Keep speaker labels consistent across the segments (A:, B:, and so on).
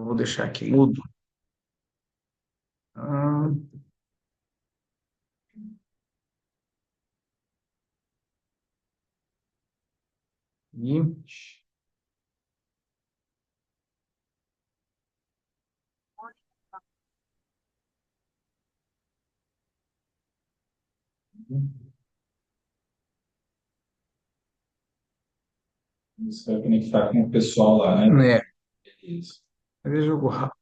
A: Eu vou deixar aqui mudo. Ah, e
B: Você vai conectar com o pessoal lá, né?
A: é,
B: Isso.
A: é jogo rápido.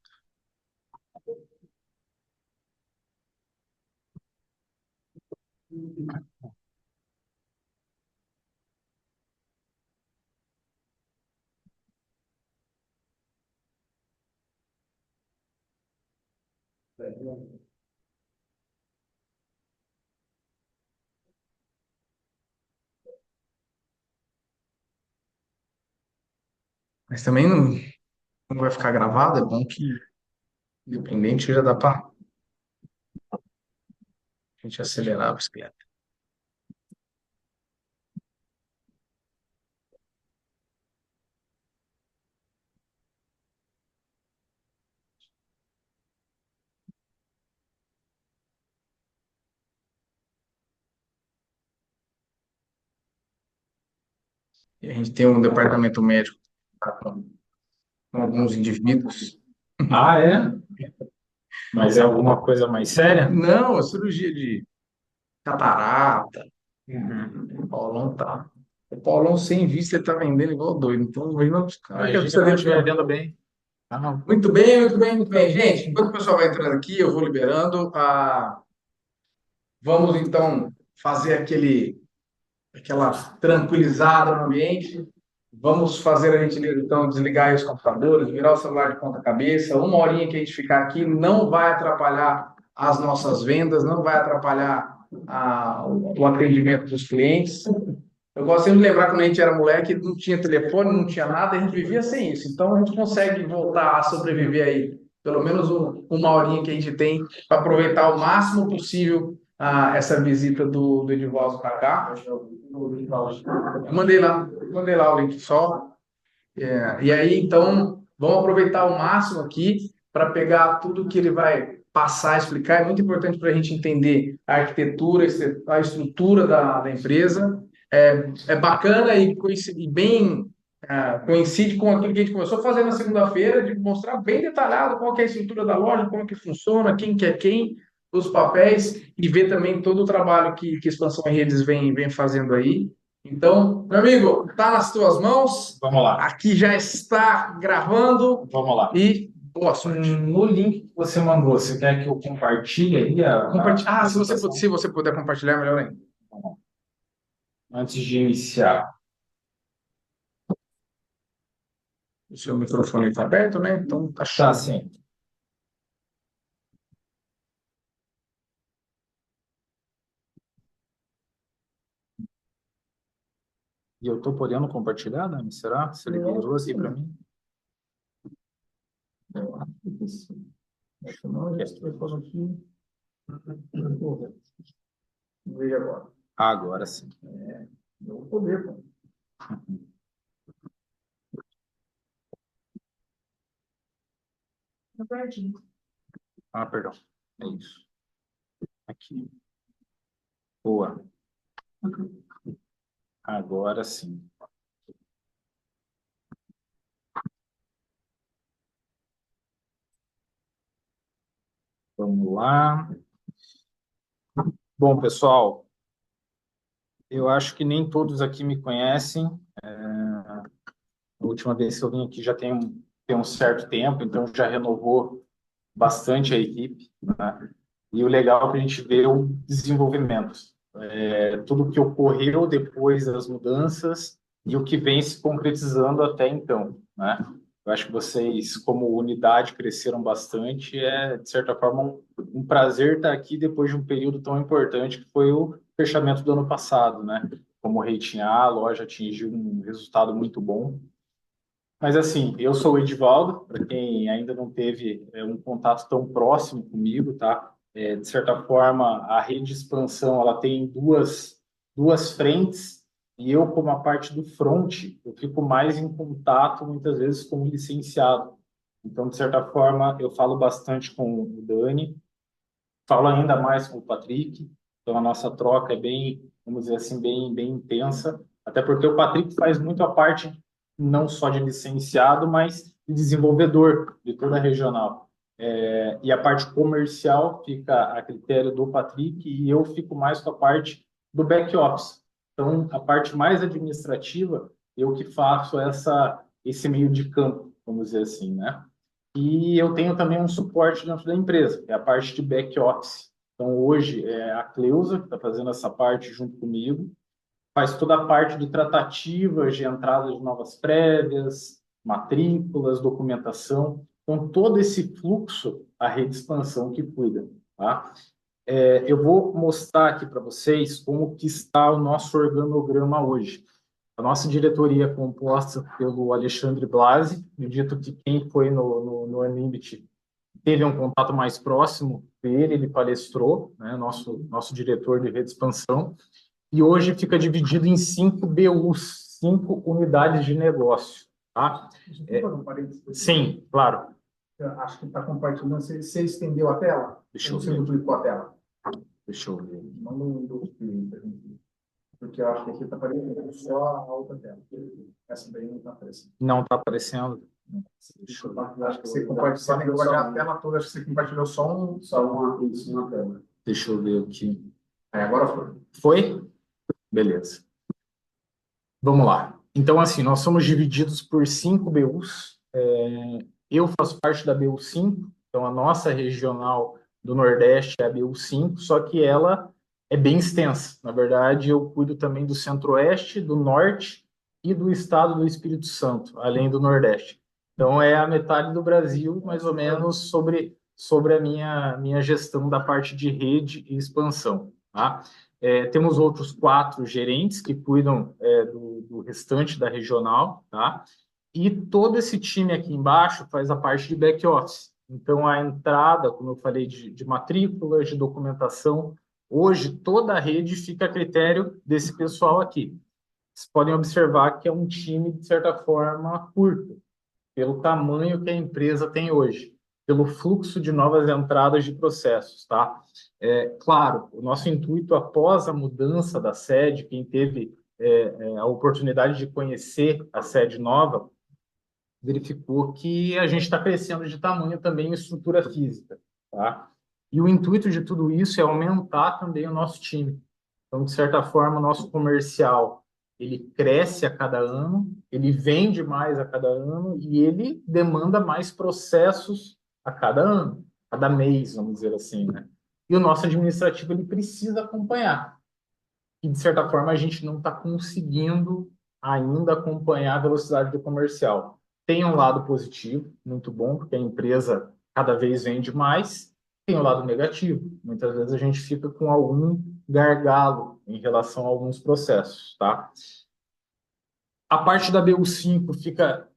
A: Mas também não vai ficar gravado, é bom que, independente, já dá para a gente acelerar a bicicleta. E a gente tem um departamento médico tá, com alguns indivíduos.
B: Ah, é? Mas é alguma coisa mais séria?
A: Não, a cirurgia de catarata.
B: Uhum.
A: O Paulão tá. O Paulão sem vista, ele tá vendendo igual doido. Então, imagina como é que a
B: Imagina
A: vista
B: quando
A: dele
B: estiver
A: tá.
B: vendo bem. Ah, não.
A: Muito bem, muito bem, muito bem. Gente, enquanto o pessoal vai entrando aqui, eu vou liberando. Vamos então fazer aquela tranquilizada no ambiente. Vamos fazer a gente então desligar aí os computadores, virar o celular de ponta cabeça. Uma horinha que a gente ficar aqui não vai atrapalhar as nossas vendas, não vai atrapalhar o atendimento dos clientes. Eu gosto sempre de lembrar quando a gente era moleque, não tinha telefone, não tinha nada, a gente vivia sem isso. Então a gente consegue voltar a sobreviver aí, pelo menos uma horinha que a gente tem, para aproveitar o máximo possível essa visita do Edivaldo para cá. Eu mandei lá o link só. E aí, então, vamos aproveitar ao máximo aqui para pegar tudo que ele vai passar, explicar. É muito importante para a gente entender a arquitetura, a estrutura da empresa. É bacana e, coincide, bem coincide com aquilo que a gente começou a fazer na segunda-feira, de mostrar bem detalhado qual que é a estrutura da loja, como que funciona, quem que é quem, os papéis, e ver também todo o trabalho que Expansão em Redes vem fazendo aí. Então, meu amigo, tá nas tuas mãos.
B: Vamos lá.
A: Aqui já está gravando
B: Vamos lá.
A: e boa sorte.
B: No link que você mandou, você quer que eu compartilhe aí a
A: Se você,
B: apresentação?
A: se você puder compartilhar, melhor ainda.
B: Antes de iniciar.
A: O seu microfone está aberto, né? Então tá
B: Tá,
A: show.
B: sim. E eu tô podendo compartilhar, Dani? Será? Você liberou assim para mim?
A: Acho que não, já estou falando aqui. Veja agora.
B: Agora sim.
A: Eu vou poder, pô. Tá pertinho.
B: Ah, perdão. É isso. Aqui. Boa. Agora sim. Vamos lá. Bom, pessoal, eu acho que nem todos aqui me conhecem. A última vez que eu vim aqui já tem um certo tempo, então já renovou bastante a equipe, né? E o legal é que a gente vê o desenvolvimento, tudo que ocorreu depois das mudanças e o que vem se concretizando até então, né? Eu acho que vocês, como unidade, cresceram bastante. É, de certa forma, um prazer estar aqui depois de um período tão importante que foi o fechamento do ano passado, né? Como rating A, a loja atingiu um resultado muito bom. Mas assim, eu sou o Edivaldo, para quem ainda não teve um contato tão próximo comigo, tá? De certa forma, a rede de expansão ela tem duas frentes e eu, como a parte do front, eu fico mais em contato muitas vezes com o licenciado. Então, de certa forma, eu falo bastante com o Dani, falo ainda mais com o Patrick. Então, a nossa troca é bem, vamos dizer assim, bem intensa. Até porque o Patrick faz muito a parte não só de licenciado, mas de desenvolvedor de toda a regional. E a parte comercial fica a critério do Patrick e eu fico mais com a parte do back office. Então, a parte mais administrativa, eu que faço esse meio de campo, vamos dizer assim, né? E eu tenho também um suporte dentro da empresa, que é a parte de back office. Então, hoje é a Cleusa que está fazendo essa parte junto comigo, faz toda a parte de tratativas de entrada de novas prévias, matrículas, documentação. Então, todo esse fluxo, a rede expansão que cuida, tá? Eu vou mostrar aqui para vocês como que está o nosso organograma hoje. A nossa diretoria é composta pelo Alexandre Blasi, acredito que quem foi no Animbit teve um contato mais próximo dele, ele palestrou, né, nosso diretor de rede de expansão, e hoje fica dividido em 5 BUs, 5 unidades de negócio. Tá? Sim, claro.
A: Eu acho que está compartilhando. Você estendeu a tela?
B: Deixa
A: Ou
B: eu
A: você
B: ver.
A: duplicou a tela?
B: Deixa eu ver.
A: Manda um duplicado para gente. Porque eu acho que aqui está aparecendo só a outra tela. Essa daí não está aparecendo.
B: Não está aparecendo?
A: Deixa eu ver. Acho que você compartilhou a tela toda. Acho que você compartilhou só uma tela.
B: Deixa eu ver aqui.
A: Agora foi.
B: Foi? Beleza. Vamos lá. Então, assim, nós somos divididos por 5 BUs. Eu faço parte da BU 5, então a nossa regional do Nordeste é a BU 5, só que ela é bem extensa. Na verdade, eu cuido também do Centro-Oeste, do Norte e do estado do Espírito Santo, além do Nordeste. Então, é a metade do Brasil, mais ou menos, sobre a minha gestão da parte de rede e expansão. Tá? Temos outros 4 gerentes que cuidam do restante da regional, tá? E todo esse time aqui embaixo faz a parte de back office. Então, a entrada, como eu falei, de matrículas, de documentação, hoje toda a rede fica a critério desse pessoal aqui. Vocês podem observar que é um time, de certa forma, curto, pelo tamanho que a empresa tem hoje, pelo fluxo de novas entradas de processos, tá? Claro, o nosso intuito após a mudança da sede, quem teve a oportunidade de conhecer a sede nova, verificou que a gente está crescendo de tamanho também em estrutura física, tá? E o intuito de tudo isso é aumentar também o nosso time. Então, de certa forma, o nosso comercial, ele cresce a cada ano, ele vende mais a cada ano e ele demanda mais processos a cada ano, cada mês, vamos dizer assim, né? E o nosso administrativo, ele precisa acompanhar. E, de certa forma, a gente não está conseguindo ainda acompanhar a velocidade do comercial. Tem um lado positivo, muito bom, porque a empresa cada vez vende mais, tem o um lado negativo. Muitas vezes a gente fica com algum gargalo em relação a alguns processos, tá? A parte da BU5 fica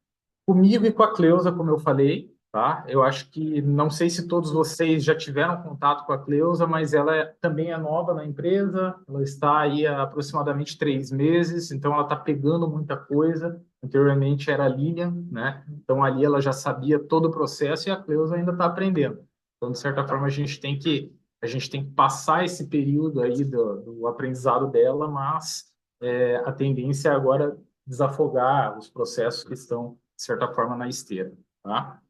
B: comigo e com a Cleusa, como eu falei, tá? Eu acho que, não sei se todos vocês já tiveram contato com a Cleusa, mas ela também é nova na empresa, ela está aí há aproximadamente 3 meses, então ela está pegando muita coisa. Anteriormente era a Lilian, né? Então ali ela já sabia todo o processo e a Cleusa ainda está aprendendo. Então, de certa forma, a gente tem que passar esse período aí do aprendizado dela, mas a tendência é agora desafogar os processos que estão, de certa forma, na esteira. Tá?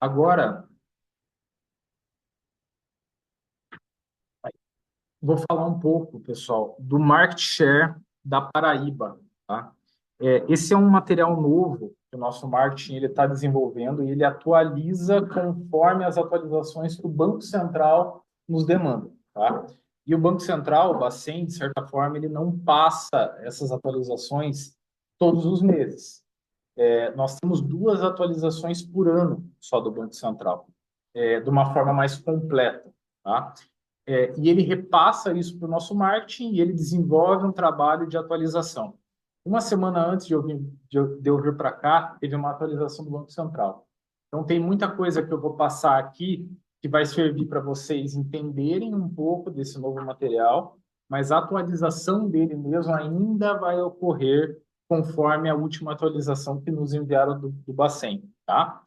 B: Agora, vou falar um pouco, pessoal, do market share da Paraíba. Tá? Esse é um material novo que o nosso marketing está desenvolvendo e ele atualiza conforme as atualizações que o Banco Central nos demanda. Tá? E o Banco Central, o Bacen, de certa forma, ele não passa essas atualizações todos os meses. Nós temos 2 atualizações por ano só do Banco Central, de uma forma mais completa. Tá? E ele repassa isso para o nosso marketing e ele desenvolve um trabalho de atualização. Uma semana antes de eu vir para cá, teve uma atualização do Banco Central. Então, tem muita coisa que eu vou passar aqui que vai servir para vocês entenderem um pouco desse novo material, mas a atualização dele mesmo ainda vai ocorrer conforme a última atualização que nos enviaram do Bacen, tá?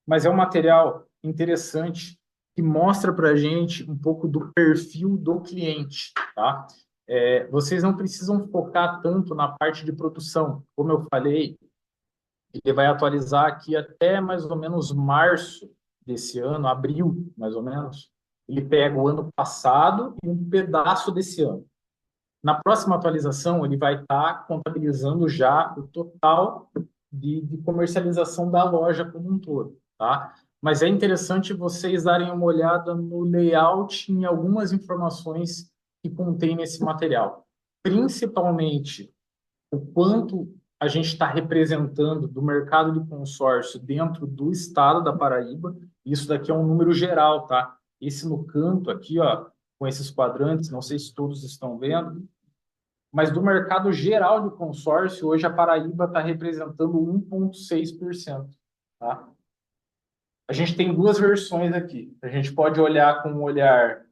B: Mas é um material interessante que mostra para a gente um pouco do perfil do cliente, tá? Vocês não precisam focar tanto na parte de produção. Como eu falei, ele vai atualizar aqui até mais ou menos março desse ano, abril, mais ou menos. Ele pega o ano passado e um pedaço desse ano. Na próxima atualização, ele vai estar contabilizando já o total de comercialização da loja como um todo, tá? Mas é interessante vocês darem uma olhada no layout em algumas informações que contém nesse material. Principalmente o quanto a gente está representando do mercado de consórcio dentro do estado da Paraíba. Isso daqui é um número geral, tá? Esse no canto aqui, ó, com esses quadrantes, não sei se todos estão vendo, mas do mercado geral de consórcio, hoje a Paraíba está representando 1,6%. Tá? A gente tem duas versões aqui. A gente pode olhar com um olhar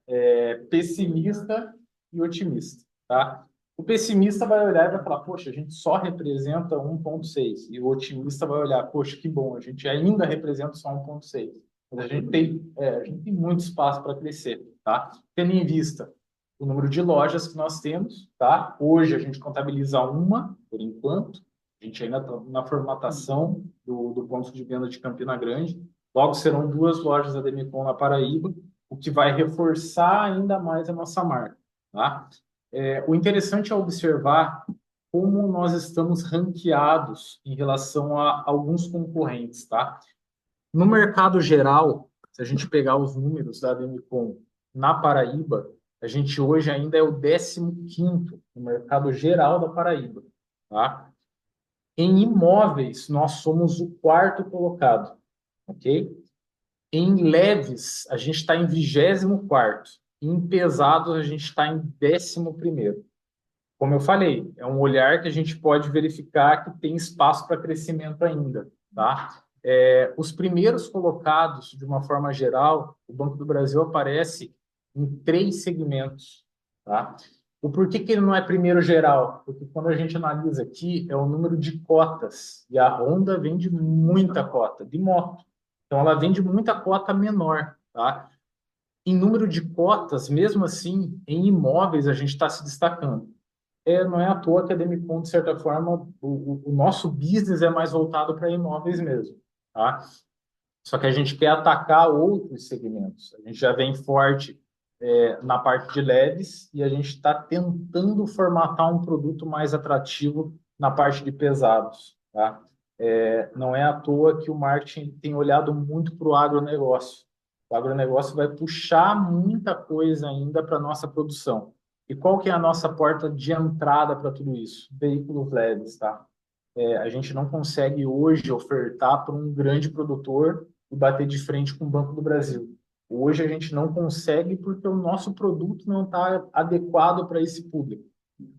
B: pessimista e otimista. Tá? O pessimista vai olhar e vai falar, poxa, a gente só representa 1,6%. E o otimista vai olhar, poxa, que bom, a gente ainda representa só 1,6%. Mas a gente tem muito espaço para crescer. Tá? Tendo em vista o número de lojas que nós temos, tá? Hoje a gente contabiliza uma, por enquanto. A gente ainda está na formatação do ponto de venda de Campina Grande. Logo serão 2 lojas da Demicon na Paraíba, o que vai reforçar ainda mais a nossa marca, tá? O interessante é observar como nós estamos ranqueados em relação a alguns concorrentes, tá? No mercado geral, se a gente pegar os números da Demicon na Paraíba, a gente hoje ainda é o 15º no mercado geral da Paraíba, tá? Em imóveis, nós somos o 4º colocado, ok? Em leves, a gente está em 24º. Em pesados, a gente está em 11º. Como eu falei, é um olhar que a gente pode verificar que tem espaço para crescimento ainda, tá? Os primeiros colocados, de uma forma geral, o Banco do Brasil aparece em 3 segmentos, tá? O porquê que ele não é primeiro geral? Porque quando a gente analisa aqui, é o número de cotas, e a Honda vende muita cota de moto. Então, ela vende muita cota menor, tá? Em número de cotas, mesmo assim, em imóveis, a gente está se destacando. Não é à toa que a Demicon, de certa forma, o nosso business é mais voltado para imóveis mesmo, tá? Só que a gente quer atacar outros segmentos. A gente já vem forte na parte de leves e a gente está tentando formatar um produto mais atrativo na parte de pesados, tá? Não é à toa que o marketing tem olhado muito para o agronegócio. O agronegócio vai puxar muita coisa ainda para a nossa produção. E qual que é a nossa porta de entrada para tudo isso? Veículos leves, tá? A gente não consegue hoje ofertar para um grande produtor e bater de frente com o Banco do Brasil. Hoje a gente não consegue porque o nosso produto não está adequado para esse público.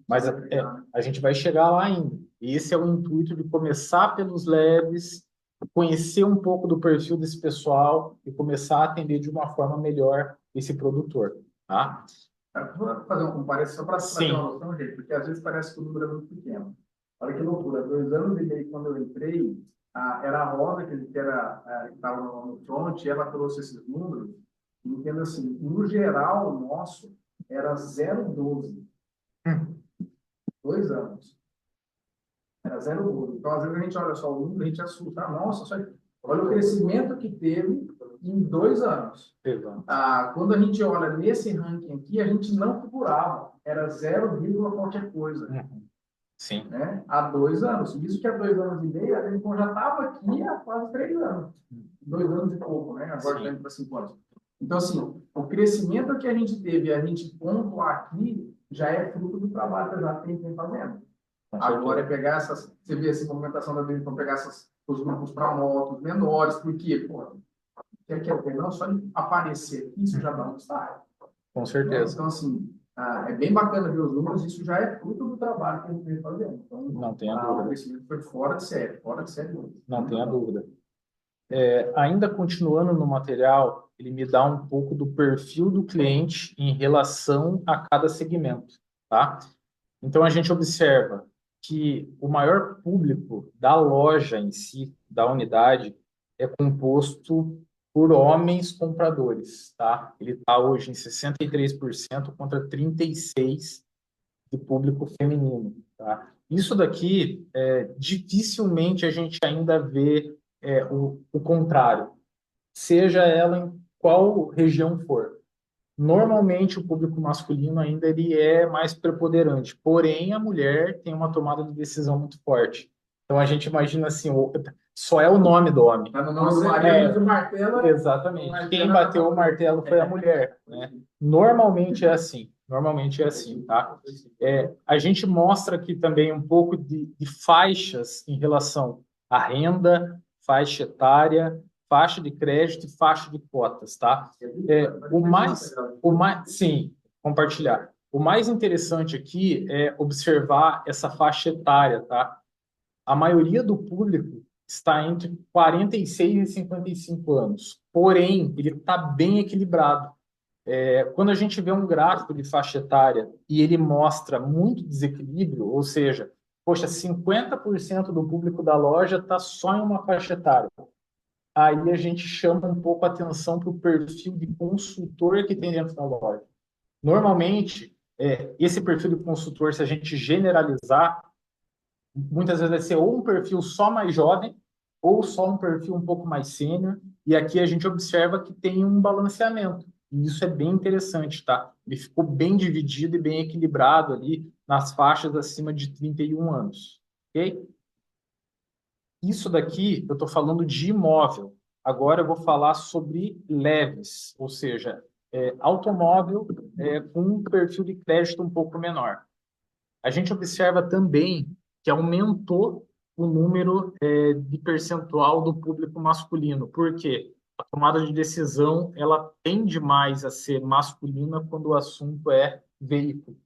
B: Mas a gente vai chegar lá ainda. E esse é o intuito de começar pelos leves, conhecer um pouco do perfil desse pessoal e começar a atender de uma forma melhor esse produtor, tá?
A: Vou fazer um comparativo só para ter uma noção, gente, porque às vezes parece que o número é muito pequeno. Olha que loucura, 2 anos e meio quando eu entrei, era a Rosa que estava no front, e ela trouxe esses números, e entendo assim, no geral, o nosso era 0,12. 2 anos. Era 0,12. Então, às vezes a gente olha só o número, a gente assusta. Nossa, olha o crescimento que teve em 2 anos. Quando a gente olha nesse ranking aqui, a gente não figurava. Era 0, qualquer coisa.
B: Sim.
A: Né? Há 2 anos. Isso que há 2 anos e meio, a gente já estava aqui há quase 3 anos. 2 anos e pouco, né? Agora está indo para 5 anos. Então, assim, o crescimento que a gente teve, a gente pontuar aqui, já é fruto do trabalho que a gente tem fazendo. Agora é pegar essas, você vê essa movimentação da vida, então pegar os grupos para motos menores, porque, pô, quer não só de aparecer aqui, isso já dá um destaque.
B: Com certeza.
A: Então, assim, é bem bacana ver os números, isso já é fruto do trabalho que a gente vem fazendo. Então,
B: não tenha dúvida.
A: O crescimento foi fora de série
B: Não tenha dúvida. Ainda continuando no material, ele me dá um pouco do perfil do cliente em relação a cada segmento, tá? Então, a gente observa que o maior público da loja em si, da unidade, é composto por homens compradores, tá? Ele está hoje em 63% contra 36% de público feminino, tá? Isso daqui, dificilmente a gente ainda vê o contrário, seja ela em qual região for. Normalmente o público masculino ainda ele é mais preponderante, porém a mulher tem uma tomada de decisão muito forte. Então a gente imagina assim, só é o nome do homem.
A: Tá no nome do marido, mas o martelo é...
B: Exatamente. Quem bateu o martelo foi a mulher, né? Normalmente é assim. Normalmente é assim, tá? A gente mostra aqui também um pouco de faixas em relação à renda, faixa etária, faixa de crédito e faixa de cotas, tá? Sim, compartilhar. O mais interessante aqui é observar essa faixa etária, tá? A maioria do público está entre 46 e 55 anos, porém, ele está bem equilibrado. Quando a gente vê um gráfico de faixa etária e ele mostra muito desequilíbrio, ou seja, poxa, 50% do público da loja está só em uma faixa etária. Aí a gente chama um pouco a atenção para o perfil de consultor que tem dentro da loja. Normalmente, esse perfil de consultor, se a gente generalizar, muitas vezes vai ser ou um perfil só mais jovem ou só um perfil um pouco mais sênior. E aqui a gente observa que tem um balanceamento. E isso é bem interessante, tá? Ele ficou bem dividido e bem equilibrado ali nas faixas acima de 31 anos. Ok? Isso daqui eu estou falando de imóvel. Agora eu vou falar sobre leves, ou seja, automóvel com um perfil de crédito um pouco menor. A gente observa também que aumentou o número de percentual do público masculino. Por quê? A tomada de decisão ela tende mais a ser masculina quando o assunto é veículo.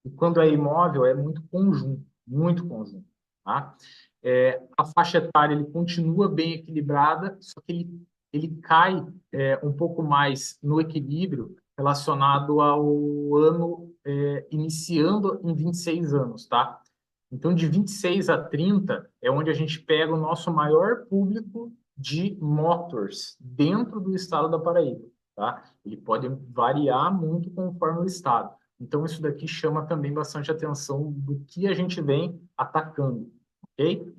B: E quando é imóvel, é muito conjunto, muito conjunto. Tá? A faixa etária ele continua bem equilibrada, só que ele cai um pouco mais no equilíbrio relacionado ao ano iniciando em 26 anos, tá? Então, de 26 a 30 é onde a gente pega o nosso maior público de motors dentro do estado da Paraíba, tá? Ele pode variar muito conforme o estado. Então, isso daqui chama também bastante atenção do que a gente vem atacando, ok?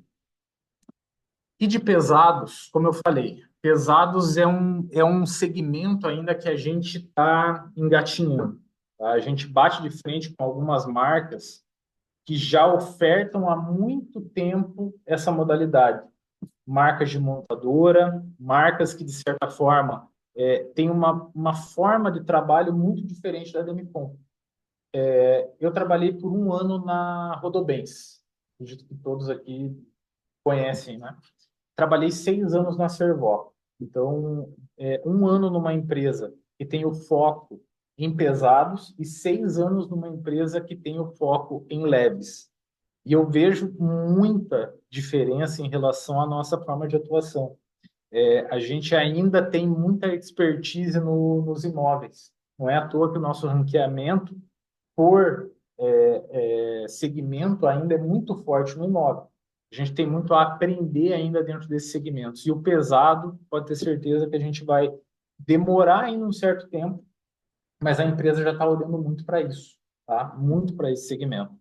B: E de pesados, como eu falei, pesados é um segmento ainda que a gente está engatinhando. Tá? A gente bate de frente com algumas marcas que já ofertam há muito tempo essa modalidade. Marcas de montadora, marcas que, de certa forma, têm uma forma de trabalho muito diferente da Demicon. Eu trabalhei por um ano na Rodobens, acredito que todos aqui conhecem, né? Trabalhei 6 anos na Servó. Então, um ano numa empresa que tem o foco em pesados e 6 anos numa empresa que tem o foco em leves. E eu vejo muita diferença em relação à nossa forma de atuação. A gente ainda tem muita expertise nos imóveis. Não é à toa que o nosso ranqueamento por segmento ainda é muito forte no imóvel. A gente tem muito a aprender ainda dentro desses segmentos. E o pesado, pode ter certeza que a gente vai demorar ainda um certo tempo, mas a empresa já está olhando muito para isso, tá? Muito para esse segmento.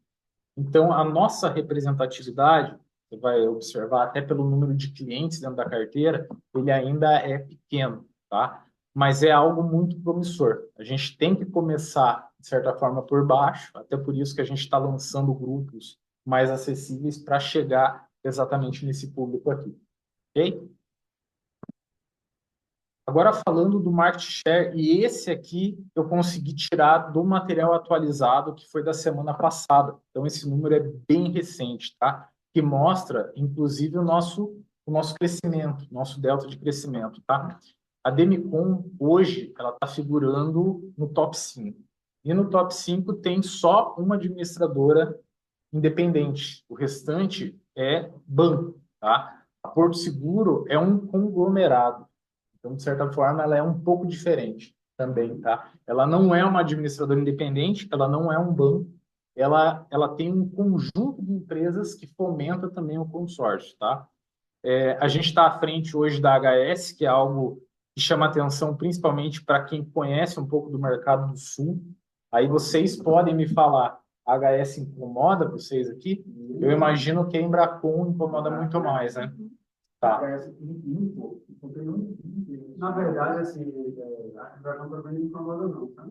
B: Então, a nossa representatividade, você vai observar até pelo número de clientes dentro da carteira, ele ainda é pequeno, tá? Mas é algo muito promissor. A gente tem que começar, de certa forma, por baixo, até por isso que a gente está lançando grupos mais acessíveis para chegar exatamente nesse público aqui, ok? Agora falando do market share, e esse aqui eu consegui tirar do material atualizado que foi da semana passada. Então esse número é bem recente, tá? Que mostra, inclusive, o nosso crescimento, nosso delta de crescimento, tá? A Demicon hoje ela está figurando no top 5. E no top 5 tem só uma administradora independente. O restante é banco, tá? A Porto Seguro é um conglomerado. Então, de certa forma, ela é um pouco diferente também, tá? Ela não é uma administradora independente, ela não é um banco, ela tem um conjunto de empresas que fomenta também o consórcio, tá? A gente está à frente hoje da HS, que é algo que chama atenção principalmente para quem conhece um pouco do mercado do Sul. Aí vocês podem me falar, a HS incomoda vocês aqui? Eu imagino que a Embracon incomoda muito mais, né? Tá.
C: Na verdade, assim, a Embracon também não incomoda não, tá?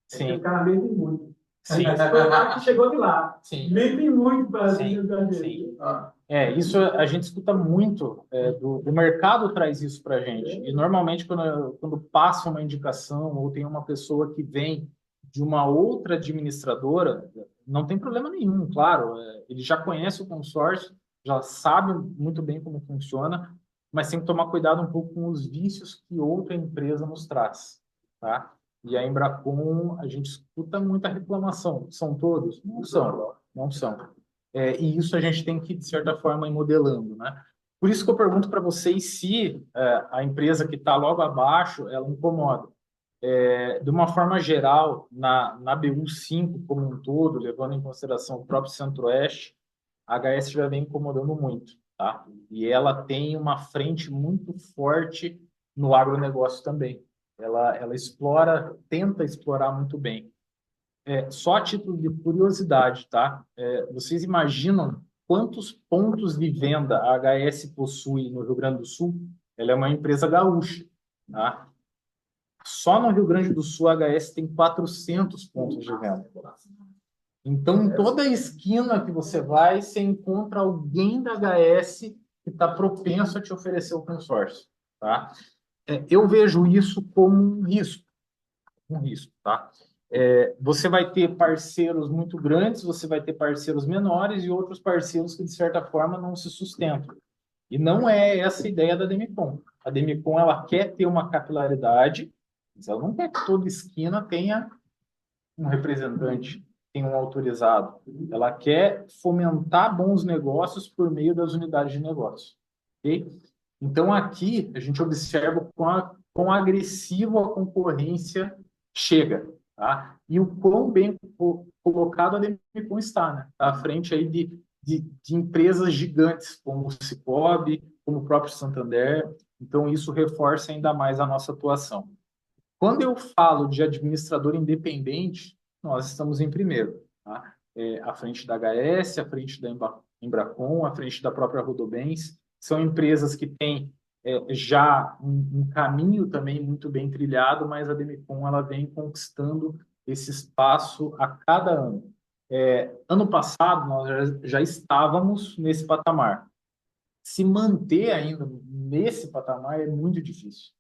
B: Sim.
C: O cara mente muito.
B: Sim.
C: Esse foi o cara que chegou de lá.
B: Sim.
C: Mente muito para
B: Sim. Sim. Isso a gente escuta muito, do mercado traz isso para a gente. E normalmente quando passa uma indicação ou tem uma pessoa que vem de uma outra administradora, não tem problema nenhum, claro. Ele já conhece o consórcio, já sabe muito bem como funciona, mas tem que tomar cuidado um pouco com os vícios que outra empresa nos traz, tá? E a Embracon, a gente escuta muita reclamação. São todos? Não são, não são. E isso a gente tem que, de certa forma, ir modelando, né? Por isso que eu pergunto para vocês se a empresa que está logo abaixo, ela incomoda. De uma forma geral, na BU5 como um todo, levando em consideração o próprio Centro-Oeste, a HS já vem incomodando muito, tá? E ela tem uma frente muito forte no agronegócio também. Ela explora, tenta explorar muito bem. Só a título de curiosidade, tá? Vocês imaginam quantos pontos de venda a HS possui no Rio Grande do Sul? Ela é uma empresa gaúcha, tá? Só no Rio Grande do Sul a HS tem 400 pontos de venda. Então, em toda esquina que você vai, você encontra alguém da HS que está propenso a te oferecer o consórcio, tá? Eu vejo isso como um risco, tá? Você vai ter parceiros muito grandes, você vai ter parceiros menores e outros parceiros que, de certa forma, não se sustentam. E não é essa a ideia da Demicon. A Demicon, ela quer ter uma capilaridade, mas ela não quer que toda esquina tenha um representante, tenha um autorizado. Ela quer fomentar bons negócios por meio das unidades de negócio. Ok? Então, aqui, a gente observa quão agressivo a concorrência chega, tá? E o quão bem colocado a Demicon está, né? Tá à frente aí de empresas gigantes, como o Cicobi, como o próprio Santander. Então, isso reforça ainda mais a nossa atuação. Quando eu falo de administrador independente, nós estamos em primeiro, tá? À frente da HS, à frente da Embracon, à frente da própria Rodobens. São empresas que têm já um caminho também muito bem trilhado, mas a Demicon ela vem conquistando esse espaço a cada ano. Ano passado, nós já estávamos nesse patamar. Se manter ainda nesse patamar é muito difícil.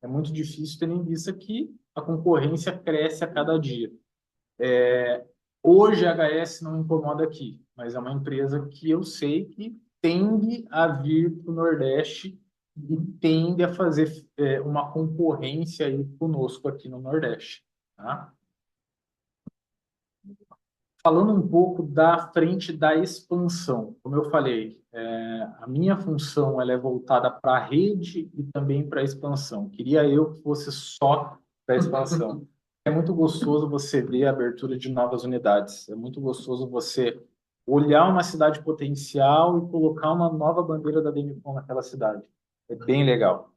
B: É muito difícil, tendo em vista que a concorrência cresce a cada dia. Hoje a HS não incomoda aqui, mas é uma empresa que eu sei que tende a vir para o Nordeste e tende a fazer uma concorrência aí conosco aqui no Nordeste. Tá? Falando um pouco da frente da expansão, como eu falei, a minha função ela é voltada para a rede e também para a expansão. Queria eu que fosse só para a expansão. É muito gostoso você ver a abertura de novas unidades. É muito gostoso você olhar uma cidade potencial e colocar uma nova bandeira da Demicon naquela cidade. É bem legal.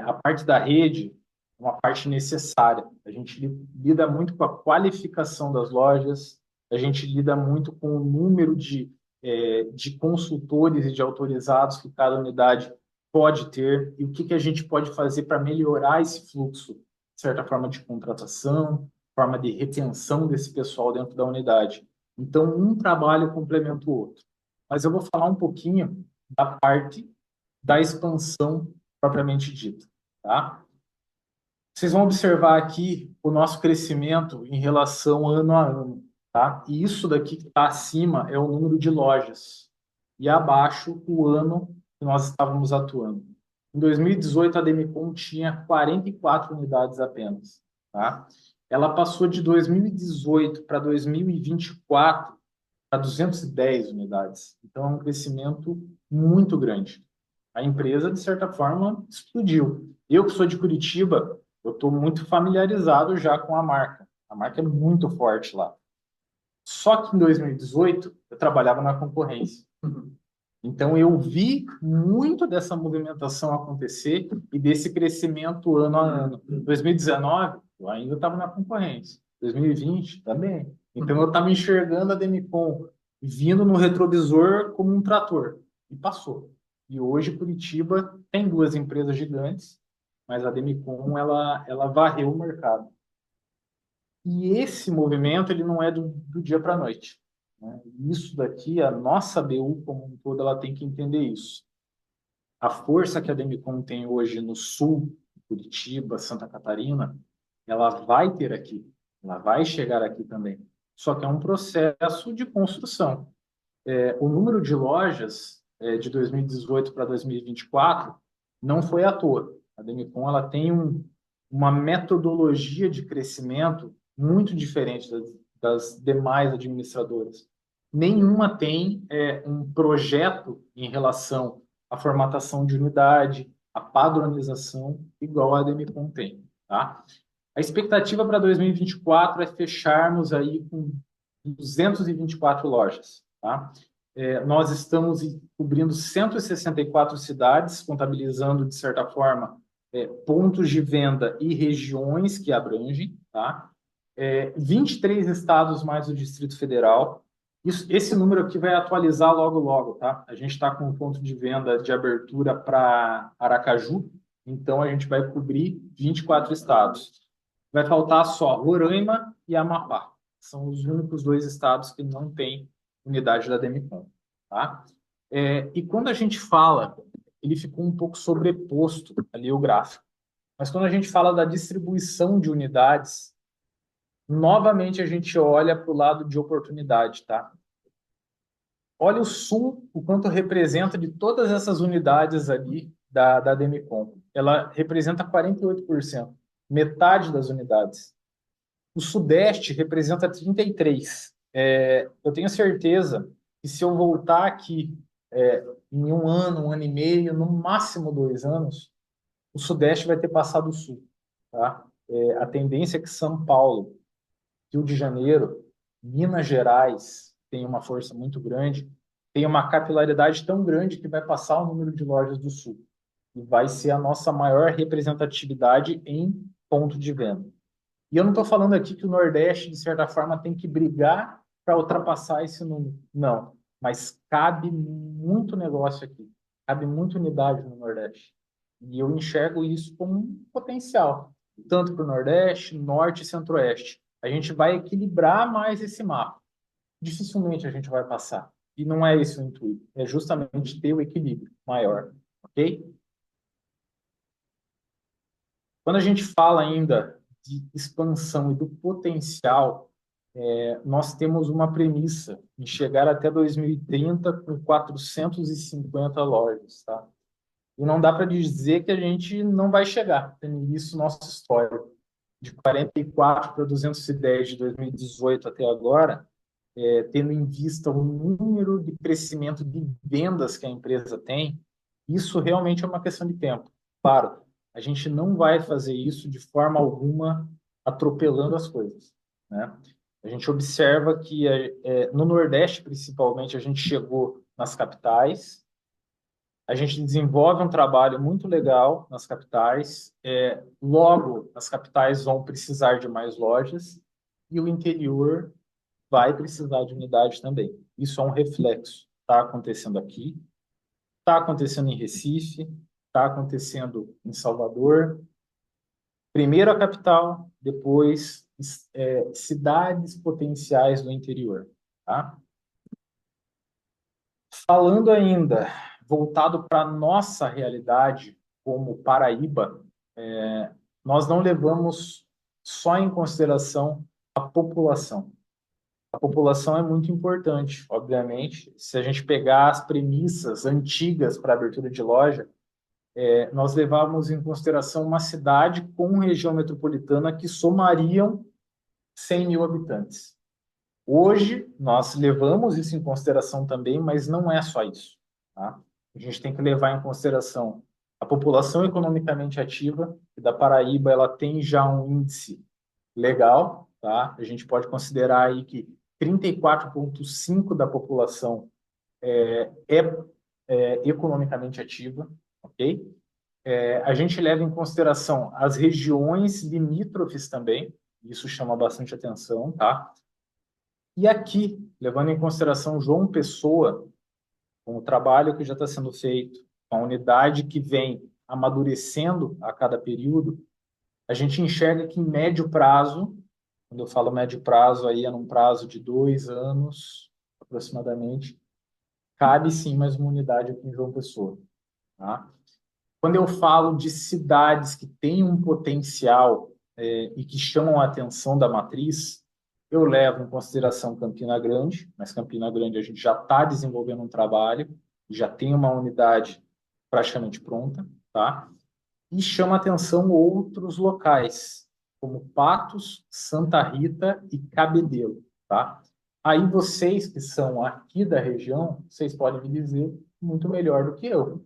B: A parte da rede é uma parte necessária. A gente lida muito com a qualificação das lojas, a gente lida muito com o número de consultores e de autorizados que cada unidade pode ter e o que a gente pode fazer para melhorar esse fluxo, de certa forma, de contratação, forma de retenção desse pessoal dentro da unidade. Então, um trabalho complementa o outro. Mas eu vou falar um pouquinho da parte da expansão propriamente dita, tá? Vocês vão observar aqui o nosso crescimento em relação ano a ano, tá? E isso daqui que está acima é o número de lojas e abaixo o ano que nós estávamos atuando. Em 2018 a Demicon tinha 44 unidades apenas, tá? Ela passou de 2018 para 2024 para 210 unidades. Então é um crescimento muito grande. A empresa, de certa forma, explodiu. Eu que sou de Curitiba, eu estou muito familiarizado já com a marca. A marca é muito forte lá. Só que em 2018, eu trabalhava na concorrência. Então, eu vi muito dessa movimentação acontecer e desse crescimento ano a ano. 2019, eu ainda estava na concorrência. 2020, também. Então, eu estava enxergando a Demicon vindo no retrovisor como um trator. E passou. E hoje, Curitiba tem duas empresas gigantes, mas a Demicon, ela varreu o mercado. E esse movimento, ele não é do dia para a noite, né? Isso daqui, a nossa BU como um todo, ela tem que entender isso. A força que a Demicon tem hoje no sul, Curitiba, Santa Catarina, ela vai ter aqui, ela vai chegar aqui também. Só que é um processo de construção. O número de lojas de 2018 para 2024 não foi à toa. A Demicon ela tem uma metodologia de crescimento muito diferente das demais administradoras. Nenhuma tem um projeto em relação à formatação de unidade, à padronização, igual a Demicon tem. Tá? A expectativa para 2024 é fecharmos aí com 224 lojas. Tá? Nós estamos cobrindo 164 cidades, contabilizando, de certa forma, pontos de venda e regiões que abrangem. Tá? 23 estados mais o Distrito Federal. Esse número aqui vai atualizar logo, logo. Tá? A gente está com um ponto de venda de abertura para Aracaju, então a gente vai cobrir 24 estados. Vai faltar só Roraima e Amapá. São os únicos dois estados que não têm unidade da Demicon. Tá? E quando a gente fala, ele ficou um pouco sobreposto ali o gráfico. Mas quando a gente fala da distribuição de unidades, novamente a gente olha para o lado de oportunidade. Tá? Olha o sul, o quanto representa de todas essas unidades ali da Demicon. Ela representa 48%, metade das unidades. O Sudeste representa 33%. Eu tenho certeza que se eu voltar aqui em um ano e meio, no máximo 2 anos, o Sudeste vai ter passado o Sul. Tá? A tendência é que São Paulo, Rio de Janeiro, Minas Gerais tem uma força muito grande, tem uma capilaridade tão grande que vai passar o número de lojas do Sul. E vai ser a nossa maior representatividade em ponto de venda. E eu não estou falando aqui que o Nordeste, de certa forma, tem que brigar para ultrapassar esse número. Não. Mas cabe muito negócio aqui. Cabe muita unidade no Nordeste. E eu enxergo isso como um potencial, tanto para o Nordeste, Norte e Centro-Oeste. A gente vai equilibrar mais esse mapa. Dificilmente a gente vai passar. E não é esse o intuito. É justamente ter o equilíbrio maior. Ok? Quando a gente fala ainda de expansão e do potencial, nós temos uma premissa em chegar até 2030 com 450 lojas, tá? E não dá para dizer que a gente não vai chegar, tendo isso nossa história. De 44 para 210 de 2018 até agora, tendo em vista o número de crescimento de vendas que a empresa tem, isso realmente é uma questão de tempo. Claro, a gente não vai fazer isso de forma alguma atropelando as coisas, né? A gente observa que no Nordeste, principalmente, a gente chegou nas capitais, a gente desenvolve um trabalho muito legal nas capitais, logo as capitais vão precisar de mais lojas e o interior vai precisar de unidade também. Isso é um reflexo. Está acontecendo aqui, está acontecendo em Recife, está acontecendo em Salvador. Primeiro a capital, depois cidades potenciais do interior. Tá? Falando ainda, voltado para a nossa realidade como Paraíba, nós não levamos só em consideração a população. A população é muito importante, obviamente. Se a gente pegar as premissas antigas para a abertura de loja, nós levávamos em consideração uma cidade com região metropolitana que somariam 100 mil habitantes. Hoje, nós levamos isso em consideração também, mas não é só isso. Tá? A gente tem que levar em consideração a população economicamente ativa, que da Paraíba ela tem já um índice legal. Tá? A gente pode considerar aí que 34,5% da população economicamente ativa, ok? A gente leva em consideração as regiões limítrofes também, isso chama bastante atenção, tá? E aqui, levando em consideração João Pessoa, com o trabalho que já está sendo feito, com a unidade que vem amadurecendo a cada período, a gente enxerga que em médio prazo, quando eu falo médio prazo, aí é num prazo de 2 anos, aproximadamente, cabe sim mais uma unidade aqui em João Pessoa, tá? Quando eu falo de cidades que têm um potencial e que chamam a atenção da matriz, eu levo em consideração Campina Grande, mas Campina Grande a gente já está desenvolvendo um trabalho, já tem uma unidade praticamente pronta, tá? E chama atenção outros locais, como Patos, Santa Rita e Cabedelo, tá? Aí vocês que são aqui da região, vocês podem me dizer muito melhor do que eu.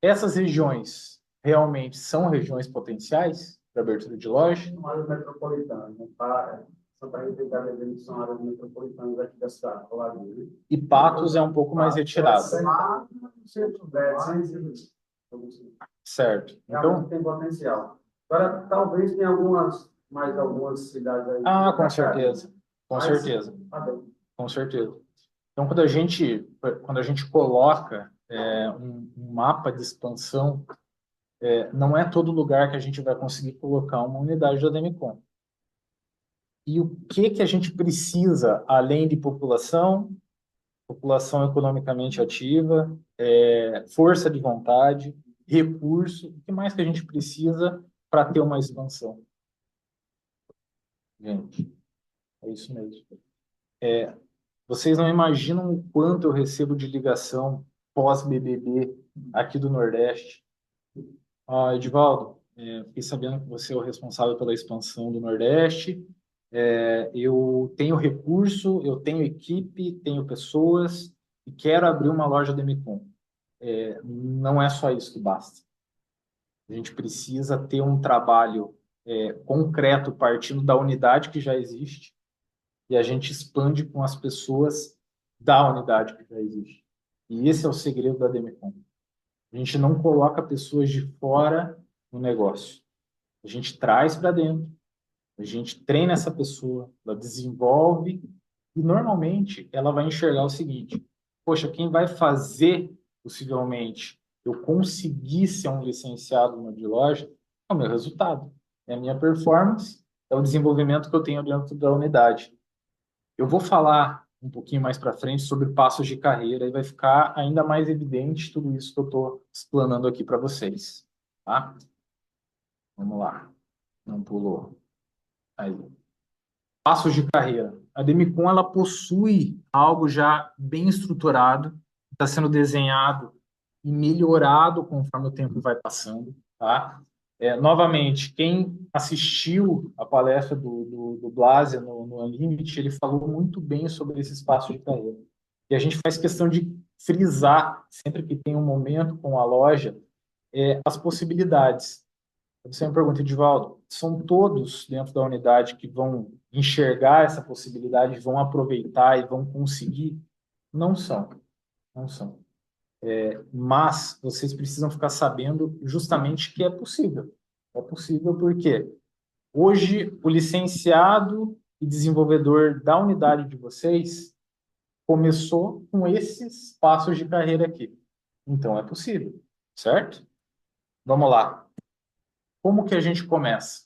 B: Essas regiões realmente são regiões potenciais para abertura de loja?
C: São áreas metropolitanas, né? Para Santa Rita e Cabedelo são áreas metropolitanas aqui da cidade, Colarinho, né?
B: E Patos é um pouco mais retirado.
C: Lá no centro-oeste,
B: Certo.
C: realmente
B: Então,
C: tem potencial. Agora, talvez tenha mais algumas cidades aí.
B: com certeza. Com certeza. Com certeza. Então, quando a gente coloca um mapa de expansão, não é todo lugar que a gente vai conseguir colocar uma unidade da Demicon. E o que a gente precisa, além de população economicamente ativa, força de vontade, recurso, o que mais que a gente precisa para ter uma expansão? Gente, é isso mesmo. Vocês não imaginam o quanto eu recebo de ligação pós-BBB aqui do Nordeste. Edivaldo, fiquei sabendo que você é o responsável pela expansão do Nordeste. Eu tenho recurso, eu tenho equipe, tenho pessoas e quero abrir uma loja da Demicon. Não é só isso que basta. A gente precisa ter um trabalho concreto partindo da unidade que já existe e a gente expande com as pessoas da unidade que já existe. E esse é o segredo da Demicon. A gente não coloca pessoas de fora no negócio. A gente traz para dentro, a gente treina essa pessoa, ela desenvolve e normalmente ela vai enxergar o seguinte: poxa, quem vai fazer possivelmente eu conseguir ser um licenciado no de loja é o meu resultado, é a minha performance, é o desenvolvimento que eu tenho dentro da unidade. Eu vou falar um pouquinho mais para frente sobre passos de carreira e vai ficar ainda mais evidente tudo isso que eu estou explanando aqui para vocês, tá? Vamos lá. Não pulou. Aí. Passos de carreira. A Demicon, ela possui algo já bem estruturado, está sendo desenhado e melhorado conforme o tempo vai passando, tá? Novamente, quem assistiu a palestra do Blasi no Unlimited, ele falou muito bem sobre esses passos de carreira. E a gente faz questão de frisar, sempre que tem um momento com a loja, as possibilidades. Você me pergunta, Edivaldo, são todos dentro da unidade que vão enxergar essa possibilidade, vão aproveitar e vão conseguir? Não são, não são. Mas vocês precisam ficar sabendo justamente que é possível. É possível porque hoje o licenciado e desenvolvedor da unidade de vocês começou com esses passos de carreira aqui. Então é possível, certo? Vamos lá. Como que a gente começa?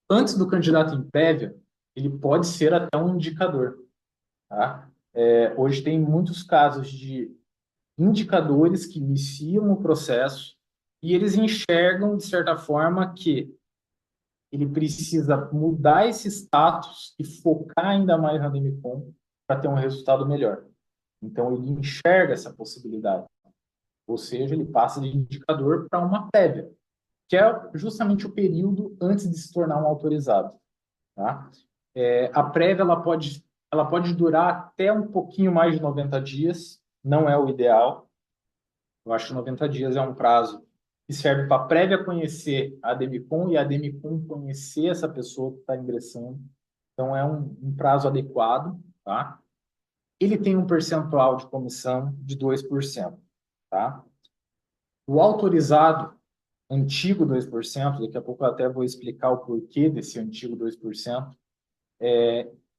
B: Antes do candidato em prévia, ele pode ser até um indicador, tá? Hoje tem muitos casos de indicadores que iniciam o processo e eles enxergam, de certa forma, que ele precisa mudar esse status e focar ainda mais na Demicon para ter um resultado melhor. Então, ele enxerga essa possibilidade. Ou seja, ele passa de indicador para uma prévia, que é justamente o período antes de se tornar um autorizado. Tá? A prévia ela pode durar até um pouquinho mais de 90 dias, não é o ideal. Eu acho que 90 dias é um prazo que serve para a prévia conhecer a Demicon e a Demicon conhecer essa pessoa que está ingressando. Então, é um prazo adequado, tá? Ele tem um percentual de comissão de 2%, tá? O autorizado antigo 2%, daqui a pouco eu até vou explicar o porquê desse antigo 2%,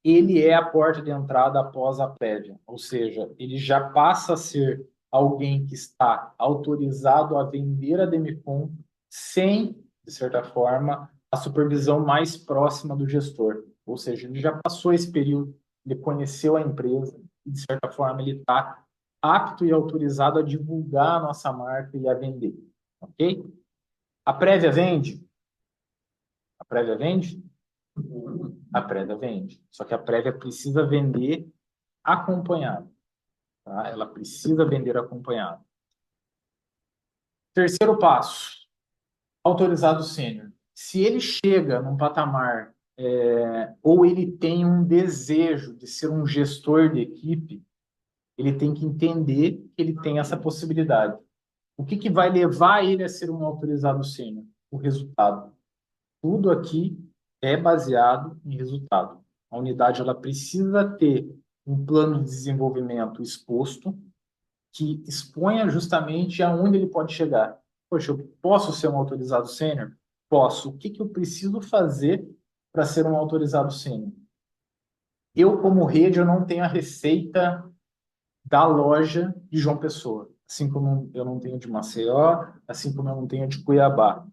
B: ele é a porta de entrada após a prévia, ou seja, ele já passa a ser alguém que está autorizado a vender a Demicon sem, de certa forma, a supervisão mais próxima do gestor. Ou seja, ele já passou esse período, ele conheceu a empresa e, de certa forma, ele está apto e autorizado a divulgar a nossa marca e a vender. Ok? A prévia vende? A prévia vende? A prévia vende. Só que a prévia precisa vender acompanhado. Tá? Ela precisa vender acompanhado. Terceiro passo, autorizado sênior. Se ele chega num patamar ou ele tem um desejo de ser um gestor de equipe, ele tem que entender que ele tem essa possibilidade. O que vai levar ele a ser um autorizado sênior? O resultado. Tudo aqui é baseado em resultado. A unidade ela precisa ter um plano de desenvolvimento exposto que exponha justamente aonde ele pode chegar. Poxa, eu posso ser um autorizado sênior? Posso. O que eu preciso fazer para ser um autorizado sênior? Eu, como rede, eu não tenho a receita da loja de João Pessoa, assim como eu não tenho de Maceió, assim como eu não tenho de Cuiabá.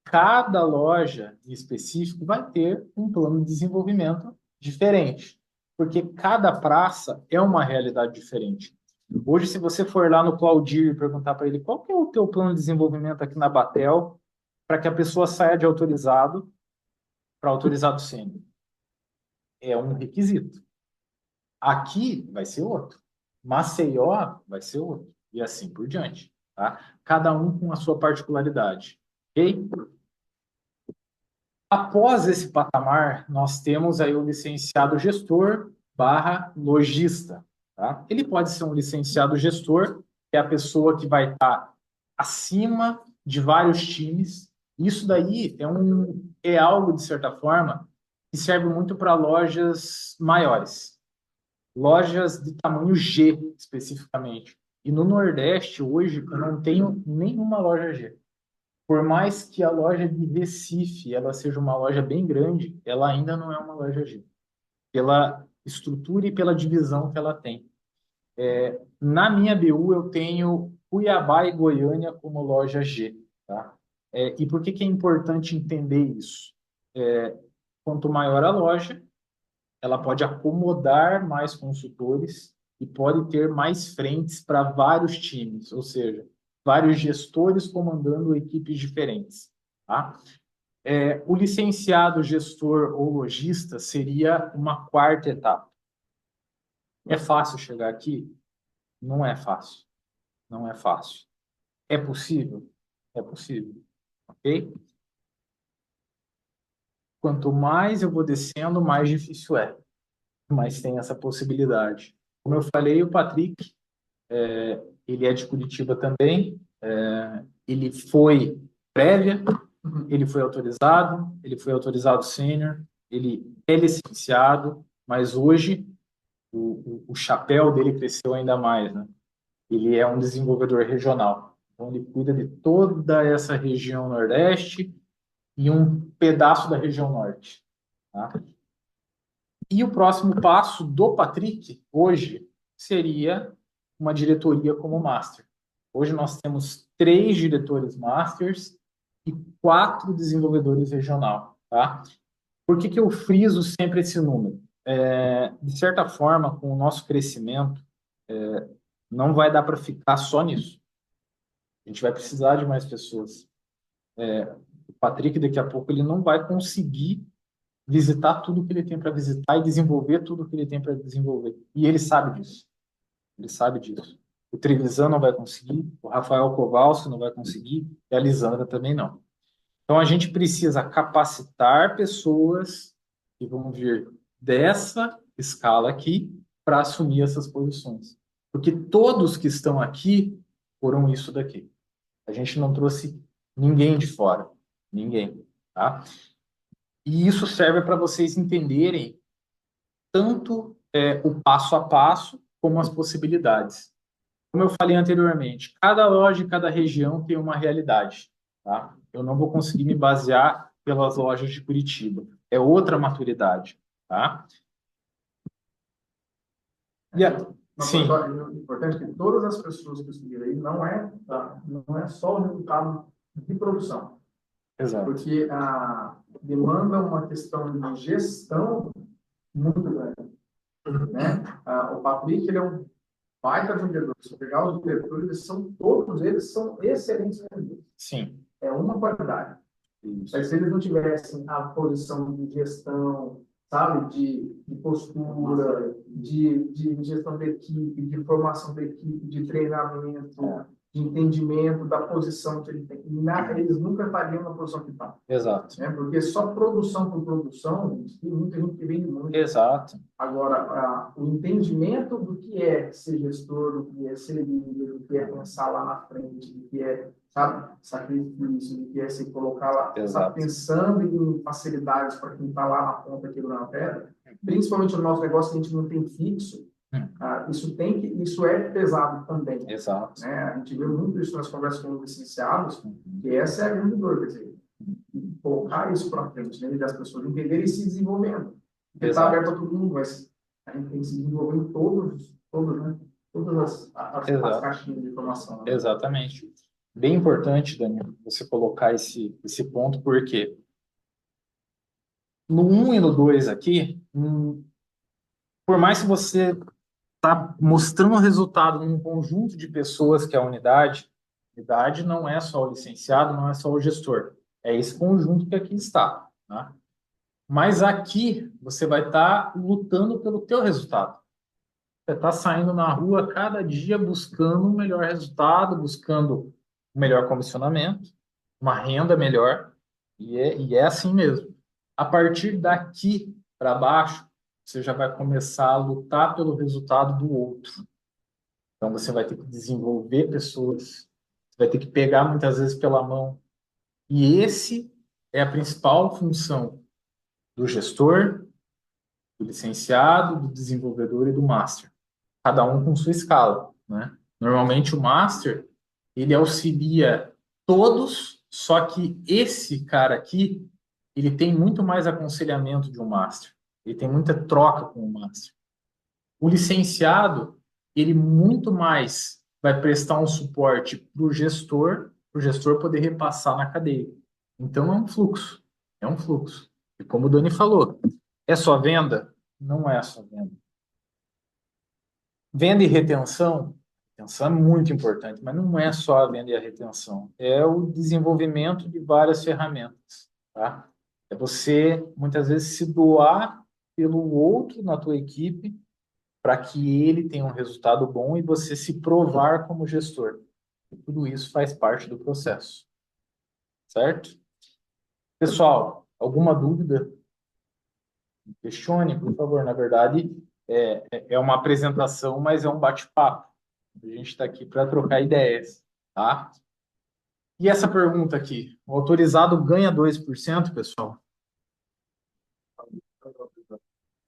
B: Cada loja em específico vai ter um plano de desenvolvimento diferente, porque cada praça é uma realidade diferente. Hoje, se você for lá no Claudir e perguntar para ele qual que é o teu plano de desenvolvimento aqui na Batel, para que a pessoa saia de autorizado para autorizado sênior, é um requisito. Aqui vai ser outro. Maceió vai ser outro. E assim por diante. Tá? Cada um com a sua particularidade. Ok? Após esse patamar, nós temos aí o licenciado gestor barra lojista. Tá? Ele pode ser um licenciado gestor, que é a pessoa que vai estar acima de vários times. Isso daí é algo, de certa forma, que serve muito para lojas maiores. Lojas de tamanho G, especificamente. E no Nordeste, hoje, eu não tenho nenhuma loja G. Por mais que a loja de Recife ela seja uma loja bem grande, ela ainda não é uma loja G, pela estrutura e pela divisão que ela tem. Na minha BU, eu tenho Cuiabá e Goiânia como loja G. Tá? E por que é importante entender isso? Quanto maior a loja, ela pode acomodar mais consultores e pode ter mais frentes para vários times, ou seja, vários gestores comandando equipes diferentes. Tá? O licenciado gestor ou lojista seria uma quarta etapa. É fácil chegar aqui? Não é fácil. Não é fácil. É possível? É possível. Ok? Quanto mais eu vou descendo, mais difícil é. Mas tem essa possibilidade. Como eu falei, o Patrick, ele é de Curitiba também. Ele foi prévia, ele foi autorizado sênior, ele é licenciado, mas hoje o chapéu dele cresceu ainda mais, né? Ele é um desenvolvedor regional. Então, ele cuida de toda essa região Nordeste e um pedaço da região Norte. Tá? E o próximo passo do Patrick, hoje, seria uma diretoria como Master. Hoje nós temos 3 diretores Masters e 4 desenvolvedores regional. Tá? Por que eu friso sempre esse número? De certa forma, com o nosso crescimento, não vai dar para ficar só nisso. A gente vai precisar de mais pessoas. O Patrick, daqui a pouco, ele não vai conseguir visitar tudo que ele tem para visitar e desenvolver tudo que ele tem para desenvolver. E ele sabe disso. Ele sabe disso. O Trevisan não vai conseguir, o Rafael Kowalski não vai conseguir, e a Lisandra também não. Então, a gente precisa capacitar pessoas que vão vir dessa escala aqui para assumir essas posições. Porque todos que estão aqui foram isso daqui. A gente não trouxe ninguém de fora. Ninguém. Tá? E isso serve para vocês entenderem tanto o passo a passo como as possibilidades. Como eu falei anteriormente, cada loja e cada região tem uma realidade, tá? Eu não vou conseguir me basear pelas lojas de Curitiba. É outra maturidade, tá? E
A: Uma
B: sim,
A: coisa importante é que todas as pessoas que estudaram aí não é só o resultado de produção,
B: exato,
A: porque demanda uma questão de gestão muito grande, né? O Patrick, ele é um baita vendedor. Se eu pegar os diretores, todos eles são excelentes vendedores.
B: sim,
A: É uma qualidade.
B: isso,
A: Mas se eles não tivessem a posição de gestão, sabe, de postura, de gestão da equipe, de formação da equipe, de treinamento, de entendimento da posição que ele tem, eles nunca estariam na posição que estão.
B: exato,
A: Né? Porque só produção por produção, tem muita gente que vende muito.
B: exato,
A: Agora, o entendimento do que é ser gestor, do que é ser líder, do que é pensar lá na frente, do que é, sabe, sacrifício, do que é se colocar lá, sabe,
B: exato,
A: pensando em facilidades para quem está lá na ponta quebrando a pedra, principalmente no nosso negócio que a gente não tem fixo, isso é pesado também.
B: exato,
A: Né? A gente vê muito isso nas conversas com os licenciados, que essa é a grande dor, quer dizer, colocar isso para frente, né, das pessoas entenderem e se desenvolvendo. Porque está
B: exato,
A: aberto a todo mundo, mas a gente tem que se desenvolver em todos, né? Todas as
B: exato,
A: caixinhas de informação. Né?
B: exatamente. Bem importante, Daniel, você colocar esse ponto, porque no um e no 2 aqui, por mais que você está mostrando o resultado num conjunto de pessoas que é a unidade, unidade não é só o licenciado, não é só o gestor, é esse conjunto que aqui está, tá? Mas aqui você vai estar lutando pelo teu resultado. Você está saindo na rua cada dia buscando um melhor resultado, buscando um melhor comissionamento, uma renda melhor, e é assim mesmo. A partir daqui para baixo, você já vai começar a lutar pelo resultado do outro. Então, você vai ter que desenvolver pessoas, você vai ter que pegar muitas vezes pela mão. E esse é a principal função do gestor, do licenciado, do desenvolvedor e do master. Cada um com sua escala, né? Normalmente o master, ele auxilia todos, só que esse cara aqui, ele tem muito mais aconselhamento de um master. Ele tem muita troca com o master. O licenciado, ele muito mais vai prestar um suporte para o gestor poder repassar na cadeia. Então é um fluxo, é um fluxo. E como o Dani falou, é só venda? Não é só venda. Venda e retenção, retenção é muito importante, mas não é só a venda e a retenção, é o desenvolvimento de várias ferramentas, tá? É você, muitas vezes, se doar pelo outro na tua equipe para que ele tenha um resultado bom e você se provar como gestor. E tudo isso faz parte do processo, certo? Pessoal, alguma dúvida? Questione, por favor. Na verdade, é uma apresentação, mas é um bate-papo. A gente está aqui para trocar ideias, tá? E essa pergunta aqui, o autorizado ganha 2%, pessoal?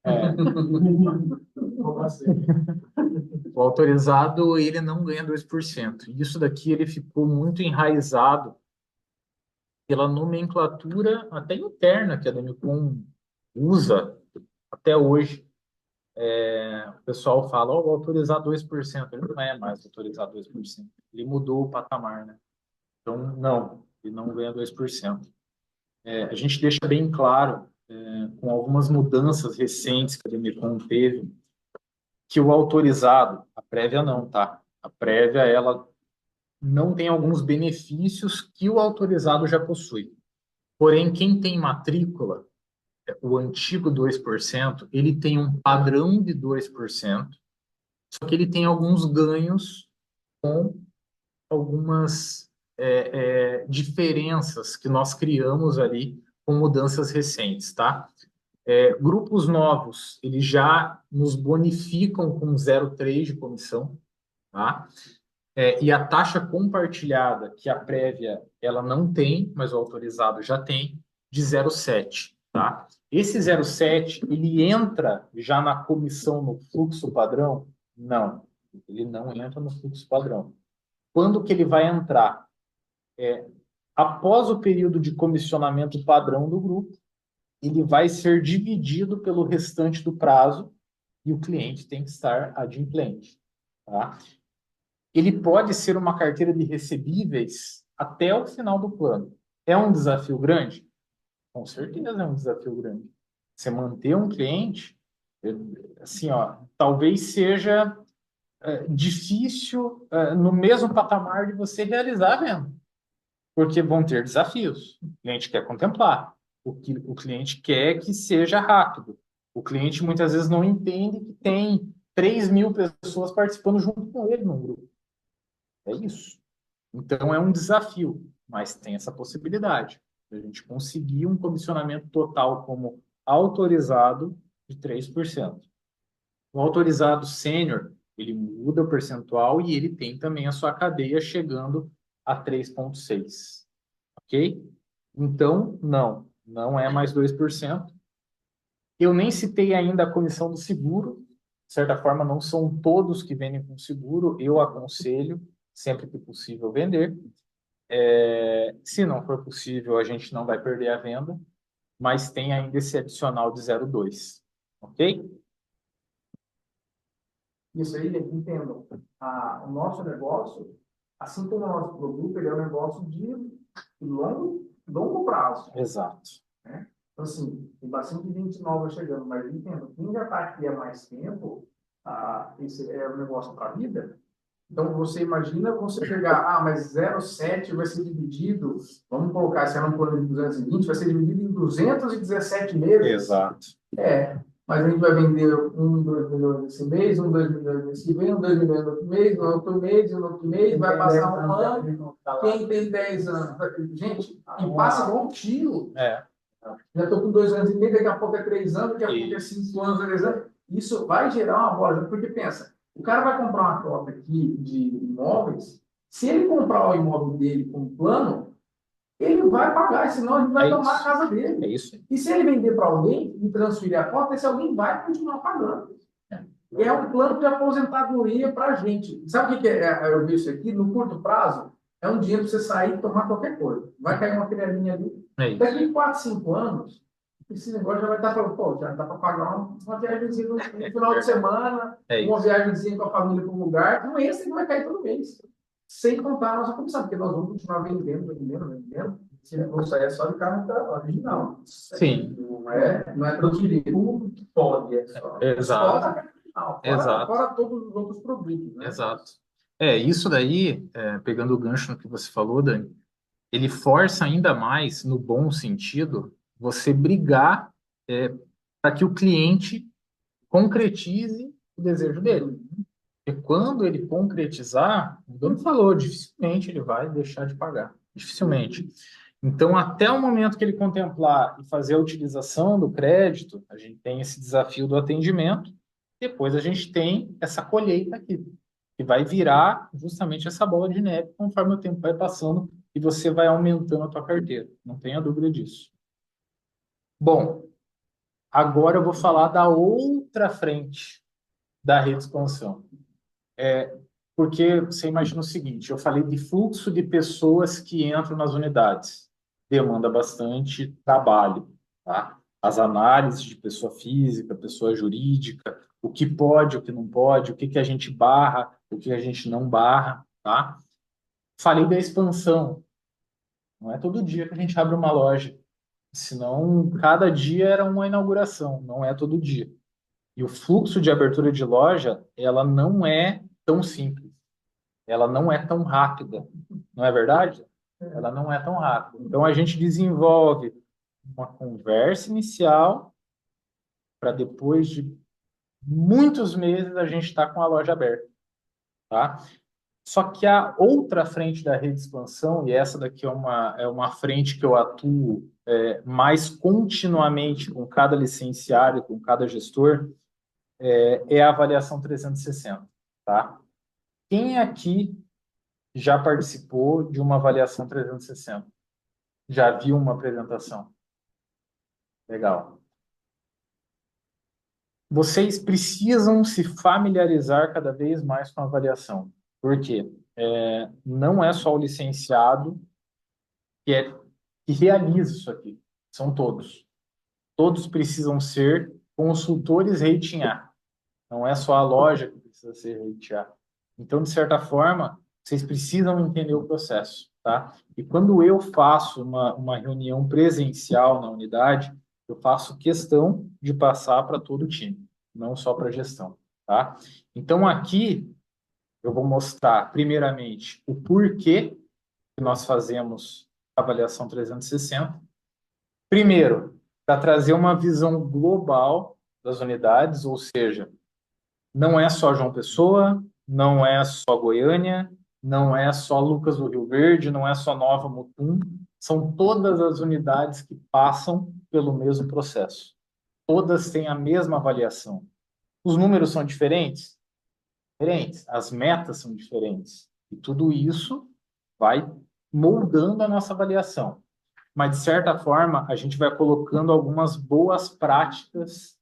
B: É, o autorizado, ele não ganha 2%. Isso daqui, ele ficou muito enraizado pela nomenclatura até interna que a Demicon usa até hoje. O pessoal fala, ó, vou autorizar 2%. Ele não é mais autorizar 2%. Ele mudou o patamar, né? Então, não, ele não ganha 2%. A gente deixa bem claro, com algumas mudanças recentes que a Demicon teve, que o autorizado, a prévia não, tá? A prévia, ela não tem alguns benefícios que o autorizado já possui. Porém, quem tem matrícula, o antigo 2%, ele tem um padrão de 2%, só que ele tem alguns ganhos com algumas diferenças que nós criamos ali com mudanças recentes, tá? Grupos novos, eles já nos bonificam com 0,3 de comissão, tá? E a taxa compartilhada, que a prévia ela não tem, mas o autorizado já tem, de 0,7. tá? Esse 0,7, ele entra já na comissão no fluxo padrão? Não, ele não entra no fluxo padrão. Quando que ele vai entrar? Após o período de comissionamento padrão do grupo, ele vai ser dividido pelo restante do prazo e o cliente tem que estar adimplente, tá? Ele pode ser uma carteira de recebíveis até o final do plano. É um desafio grande? Com certeza é um desafio grande. Você manter um cliente, assim, ó, talvez seja difícil no mesmo patamar de você realizar a venda, porque vão ter desafios. O cliente quer contemplar, o cliente quer que seja rápido. O cliente muitas vezes não entende que tem 3.000 pessoas participando junto com ele no grupo. É isso. Então é um desafio, mas tem essa possibilidade de a gente conseguir um comissionamento total como autorizado de 3%. O autorizado sênior, ele muda o percentual e ele tem também a sua cadeia chegando a 3,6%. Ok? Então, não é mais 2%. Eu nem citei ainda a comissão do seguro. De certa forma, não são todos que vendem com seguro. Eu aconselho, sempre que possível, vender. Se não for possível, a gente não vai perder a venda, mas tem ainda esse adicional de 0,2. Ok?
A: Isso aí, entendam. O nosso negócio, assim como o nosso produto, ele é um negócio de longo prazo.
B: Exato.
A: Né? Então, assim, tem bastante gente nova chegando, mas entendo, quem já está aqui há mais tempo, esse é um negócio para a vida. Então, você imagina você pegar, mas 0,7 vai ser dividido, vamos colocar, se era um plano de 220, vai ser dividido em 217 meses.
B: Exato.
A: Mas a gente vai vender 2 milhões esse mês, 2 milhões nesse mês, 2 milhões no outro mês, no outro mês, vai passar um ano, quem tem 10 anos. Gente, e passa igual um tiro. Já estou com 2 anos e meio, daqui a pouco é 3 anos, daqui a pouco é 5 anos, 10 anos. Isso vai gerar uma bola, porque pensa, o cara vai comprar uma cota aqui de imóveis, se ele comprar o imóvel dele com plano, ele vai pagar, senão ele vai tomar a casa dele.
B: É isso.
A: E se ele vender para alguém e transferir a cota, esse alguém vai continuar pagando. É um plano de aposentadoria para a gente. Sabe o que é? Eu vi isso aqui, no curto prazo, é um dinheiro para você sair e tomar qualquer coisa. Vai cair uma criancinha ali. Daqui a 4, 5 anos, esse negócio já vai estar falando, pô, já dá para pagar uma viagemzinha no final de semana, uma viagemzinha com a família para um lugar. Não é esse que vai cair todo mês. Sem contar a nossa comissão, porque nós vamos continuar vendendo. Se não sair é só de carro original.
B: Sim.
A: Não é transferir. Tudo que pode.
B: Exato.
A: Fora todos os outros produtos. Né?
B: Exato. Isso daí, pegando o gancho no que você falou, Dani, ele força ainda mais, no bom sentido, você brigar para que o cliente concretize o desejo dele. E quando ele concretizar, o dono falou, dificilmente ele vai deixar de pagar. Dificilmente. Então, até o momento que ele contemplar e fazer a utilização do crédito, a gente tem esse desafio do atendimento. Depois a gente tem essa colheita aqui, que vai virar justamente essa bola de neve conforme o tempo vai passando e você vai aumentando a tua carteira. Não tenha dúvida disso. Bom, agora eu vou falar da outra frente da rede de expansão. Porque você imagina o seguinte, eu falei de fluxo de pessoas que entram nas unidades. Demanda bastante trabalho, tá? As análises de pessoa física, pessoa jurídica, o que pode, o que não pode, o que a gente barra, o que a gente não barra, tá? Falei da expansão. Não é todo dia que a gente abre uma loja. Senão, cada dia era uma inauguração, não é todo dia. E o fluxo de abertura de loja, ela não é tão simples. Ela não é tão rápida. Não é verdade? Ela não é tão rápida. Então, a gente desenvolve uma conversa inicial para depois de muitos meses a gente estar com a loja aberta. Tá? Só que a outra frente da rede de expansão, e essa daqui é uma frente que eu atuo mais continuamente com cada licenciário, com cada gestor, é a avaliação 360. Tá? Quem aqui já participou de uma avaliação 360? Já viu uma apresentação? Legal. Vocês precisam se familiarizar cada vez mais com a avaliação. Por quê? Não é só o licenciado que realiza isso aqui. São todos. Todos precisam ser consultores Rating A. Não é só a loja que precisa ser Rating A. Então, de certa forma, vocês precisam entender o processo, tá? E quando eu faço uma reunião presencial na unidade, eu faço questão de passar para todo o time, não só para a gestão, tá? Então, aqui eu vou mostrar, primeiramente, o porquê que nós fazemos avaliação 360. Primeiro, para trazer uma visão global das unidades, ou seja, não é só João Pessoa, não é só Goiânia, não é só Lucas do Rio Verde, não é só Nova Mutum, são todas as unidades que passam pelo mesmo processo. Todas têm a mesma avaliação. Os números são diferentes? Diferentes. As metas são diferentes. E tudo isso vai moldando a nossa avaliação. Mas, de certa forma, a gente vai colocando algumas boas práticas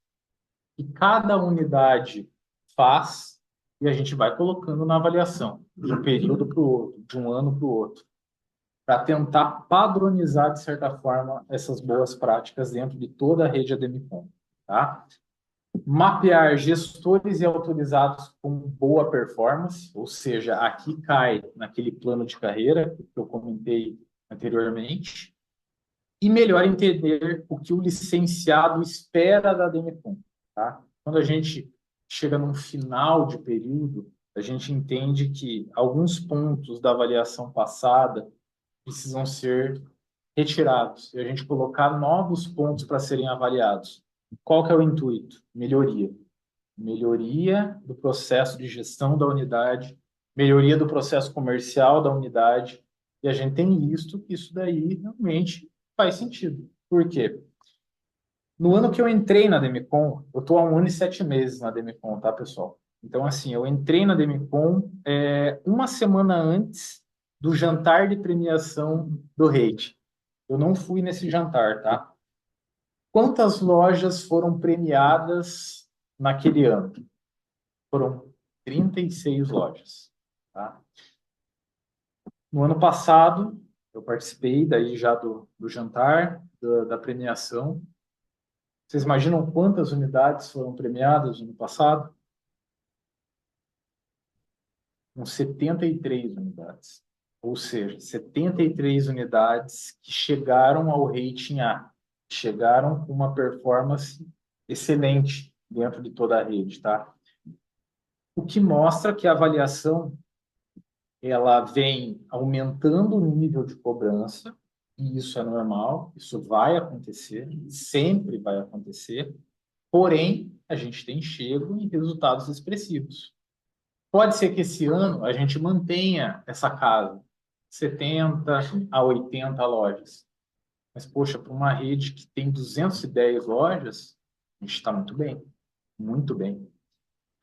B: que cada unidade faz e a gente vai colocando na avaliação, de um período para o outro, de um ano para o outro, para tentar padronizar, de certa forma, essas boas práticas dentro de toda a rede Ademicon, tá? Mapear gestores e autorizados com boa performance, ou seja, aqui cai naquele plano de carreira que eu comentei anteriormente, e melhor entender o que o licenciado espera da Ademicon, tá? Quando a gente chega num final de período, a gente entende que alguns pontos da avaliação passada precisam ser retirados e a gente colocar novos pontos para serem avaliados. Qual que é o intuito? Melhoria. Melhoria do processo de gestão da unidade, melhoria do processo comercial da unidade, e a gente tem visto que isso daí realmente faz sentido. Por quê? No ano que eu entrei na Demicon, eu estou há 1 ano e 7 meses na Demicon, tá, pessoal? Então, assim, eu entrei na Demicon uma semana antes do jantar de premiação do Rate. Eu não fui nesse jantar, tá? Quantas lojas foram premiadas naquele ano? Foram 36 lojas, tá? No ano passado, eu participei daí já do jantar, da premiação. Vocês imaginam quantas unidades foram premiadas no ano passado? Com 73 unidades. Ou seja, 73 unidades que chegaram ao rating A, chegaram com uma performance excelente dentro de toda a rede, tá? O que mostra que a avaliação ela vem aumentando o nível de cobrança, e isso é normal, isso vai acontecer, sempre vai acontecer, porém, a gente tem chego em resultados expressivos. Pode ser que esse ano a gente mantenha essa casa, 70 a 80 lojas. Mas, poxa, para uma rede que tem 210 lojas, a gente está muito bem, muito bem.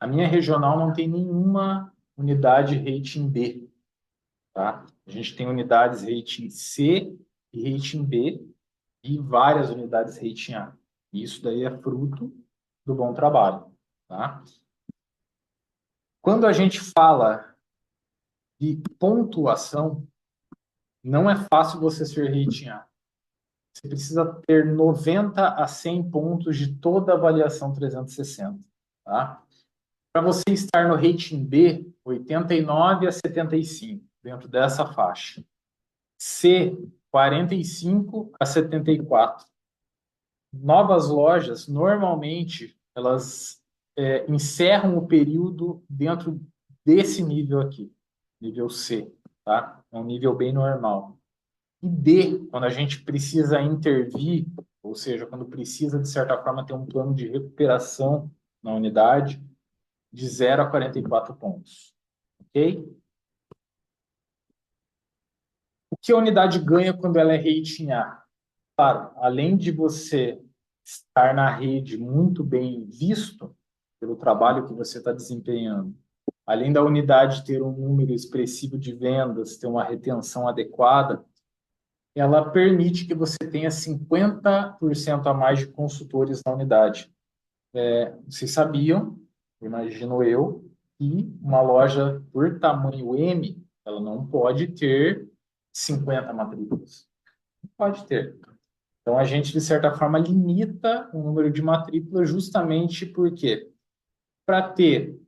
B: A minha regional não tem nenhuma unidade rating B, tá? A gente tem unidades rating C e rating B e várias unidades rating A. E isso daí é fruto do bom trabalho, tá? Quando a gente fala de pontuação, não é fácil você ser rating A. Você precisa ter 90 a 100 pontos de toda a avaliação 360, tá? Para você estar no rating B, 89 a 75, dentro dessa faixa. C, 45 a 74. Novas lojas, normalmente, elas encerram o período dentro desse nível aqui, nível C, tá? É um nível bem normal. E D, quando a gente precisa intervir, ou seja, quando precisa, de certa forma, ter um plano de recuperação na unidade, de 0 a 44 pontos. Ok? O que a unidade ganha quando ela é rating A? Claro, além de você estar na rede muito bem visto pelo trabalho que você está desempenhando, além da unidade ter um número expressivo de vendas, ter uma retenção adequada, ela permite que você tenha 50% a mais de consultores na unidade. Vocês sabiam, imagino eu, que uma loja por tamanho M, ela não pode ter 50 matrículas. Não pode ter. Então, a gente, de certa forma, limita o número de matrículas justamente porque para ter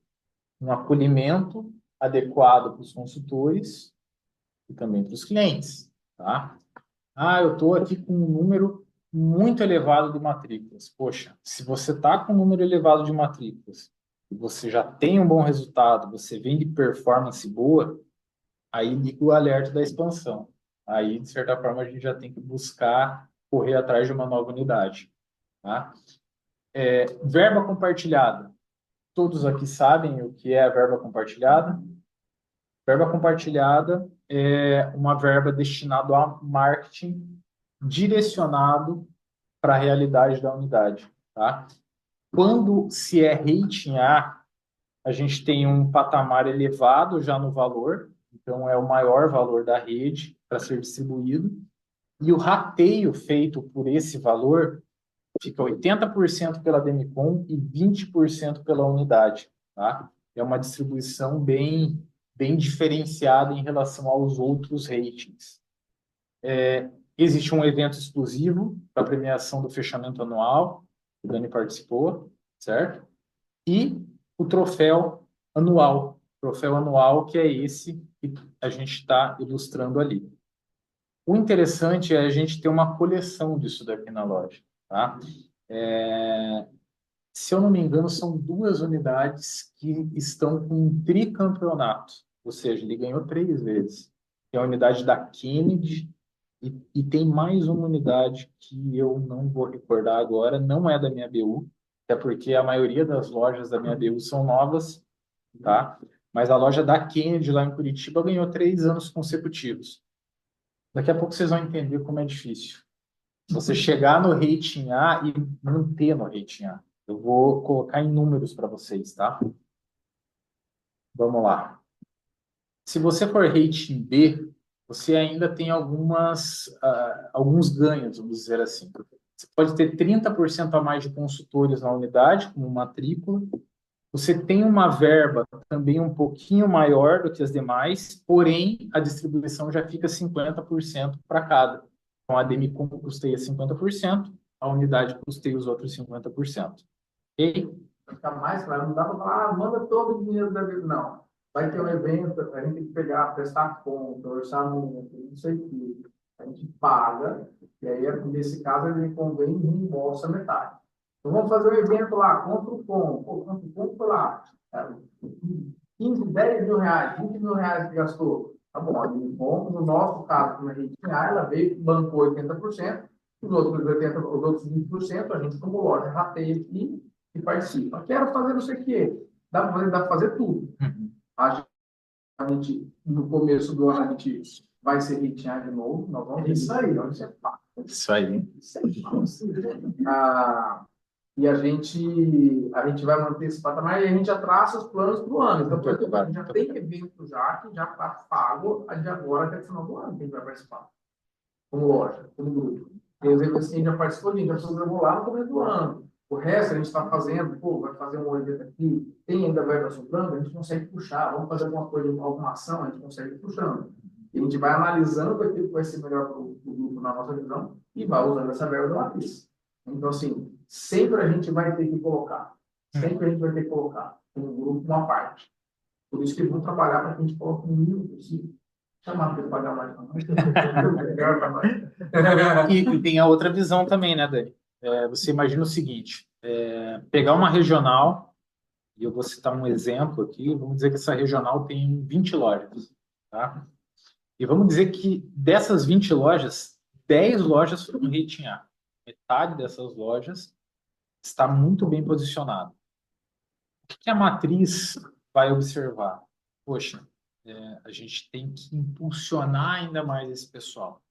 B: um acolhimento adequado para os consultores e também para os clientes, tá? Eu estou aqui com um número muito elevado de matrículas. Poxa, se você está com um número elevado de matrículas e você já tem um bom resultado, você vem de performance boa, aí liga o alerta da expansão. Aí, de certa forma, a gente já tem que buscar correr atrás de uma nova unidade, tá? Verba compartilhada. Todos aqui sabem o que é a verba compartilhada. Verba compartilhada é uma verba destinada a marketing direcionado para a realidade da unidade, tá? Quando se é rating a gente tem um patamar elevado já no valor, então é o maior valor da rede para ser distribuído, e o rateio feito por esse valor fica 80% pela Demicon e 20% pela unidade, tá? É uma distribuição bem diferenciada em relação aos outros ratings. Existe um evento exclusivo para a premiação do fechamento anual, o Dani participou, certo? E o troféu anual que é esse que a gente está ilustrando ali. O interessante é a gente ter uma coleção disso daqui na loja, tá? Se eu não me engano, são 2 unidades que estão com um tricampeonato, ou seja, ele ganhou 3 vezes. Tem a unidade da Kennedy e tem mais uma unidade que eu não vou recordar agora, não é da minha BU, até porque a maioria das lojas da minha BU são novas, tá? Mas a loja da Kennedy lá em Curitiba ganhou 3 anos consecutivos. Daqui a pouco vocês vão entender como é difícil. Você chegar no rating A e manter no rating A. Eu vou colocar em números para vocês, tá? Vamos lá. Se você for rating B, você ainda tem alguns ganhos, vamos dizer assim. Você pode ter 30% a mais de consultores na unidade, como matrícula. Você tem uma verba também um pouquinho maior do que as demais, porém, a distribuição já fica 50% para cada. Então, a Demicon custeia 50%, a unidade custeia os outros 50%. Ok?
A: Para ficar mais claro, não dá para falar, manda todo o dinheiro da vida, não. Vai ter um evento, a gente tem que pegar, prestar conta, orçamento, não sei o quê. A gente paga, e aí, nesse caso, ele convém e reembolsa metade. Então, vamos fazer um evento lá, contra o pão. Contra o pão foi lá, 15, 10 mil reais, 20 mil reais que gastou. Tá bom, no nosso caso, como a gente tinha, ela veio, bancou 80%, os outros 20%, a gente, como loja, rateia aqui e participa. Quero fazer não sei o quê. Dá para fazer tudo. A gente, no começo do ano, a gente vai ser ratear de novo. Nós vamos
C: Isso aí.
A: Isso é fácil.
B: Isso aí.
A: E a gente vai manter esse patamar e a gente já traça os planos para o ano. Então, por exemplo, a gente já tem evento já que já está pago de agora até o final do ano que a gente vai participar. Como loja, como grupo. Tem eventos que a gente já participou, a gente já programou lá no começo do ano. O resto a gente está fazendo, vai fazer um evento aqui, tem ainda verba sobrando, a gente consegue puxar. Vamos fazer alguma coisa, alguma ação, a gente consegue ir puxando. E a gente vai analisando aquilo que vai ser melhor para o grupo na nossa visão e vai usando essa verba da matriz. Então, assim, sempre a gente vai ter que colocar. Sempre a gente vai ter que colocar um grupo, uma parte. Por isso que vão trabalhar para que a gente coloque o mínimo possível. Chamar para ele pagar mais.
B: E tem a outra visão também, né, Dani? Você imagina o seguinte, pegar uma regional, e eu vou citar um exemplo aqui, vamos dizer que essa regional tem 20 lojas, tá? E vamos dizer que dessas 20 lojas, 10 lojas foram rating A. Metade dessas lojas está muito bem posicionada. O que a matriz vai observar? Poxa, a gente tem que impulsionar ainda mais esse pessoal.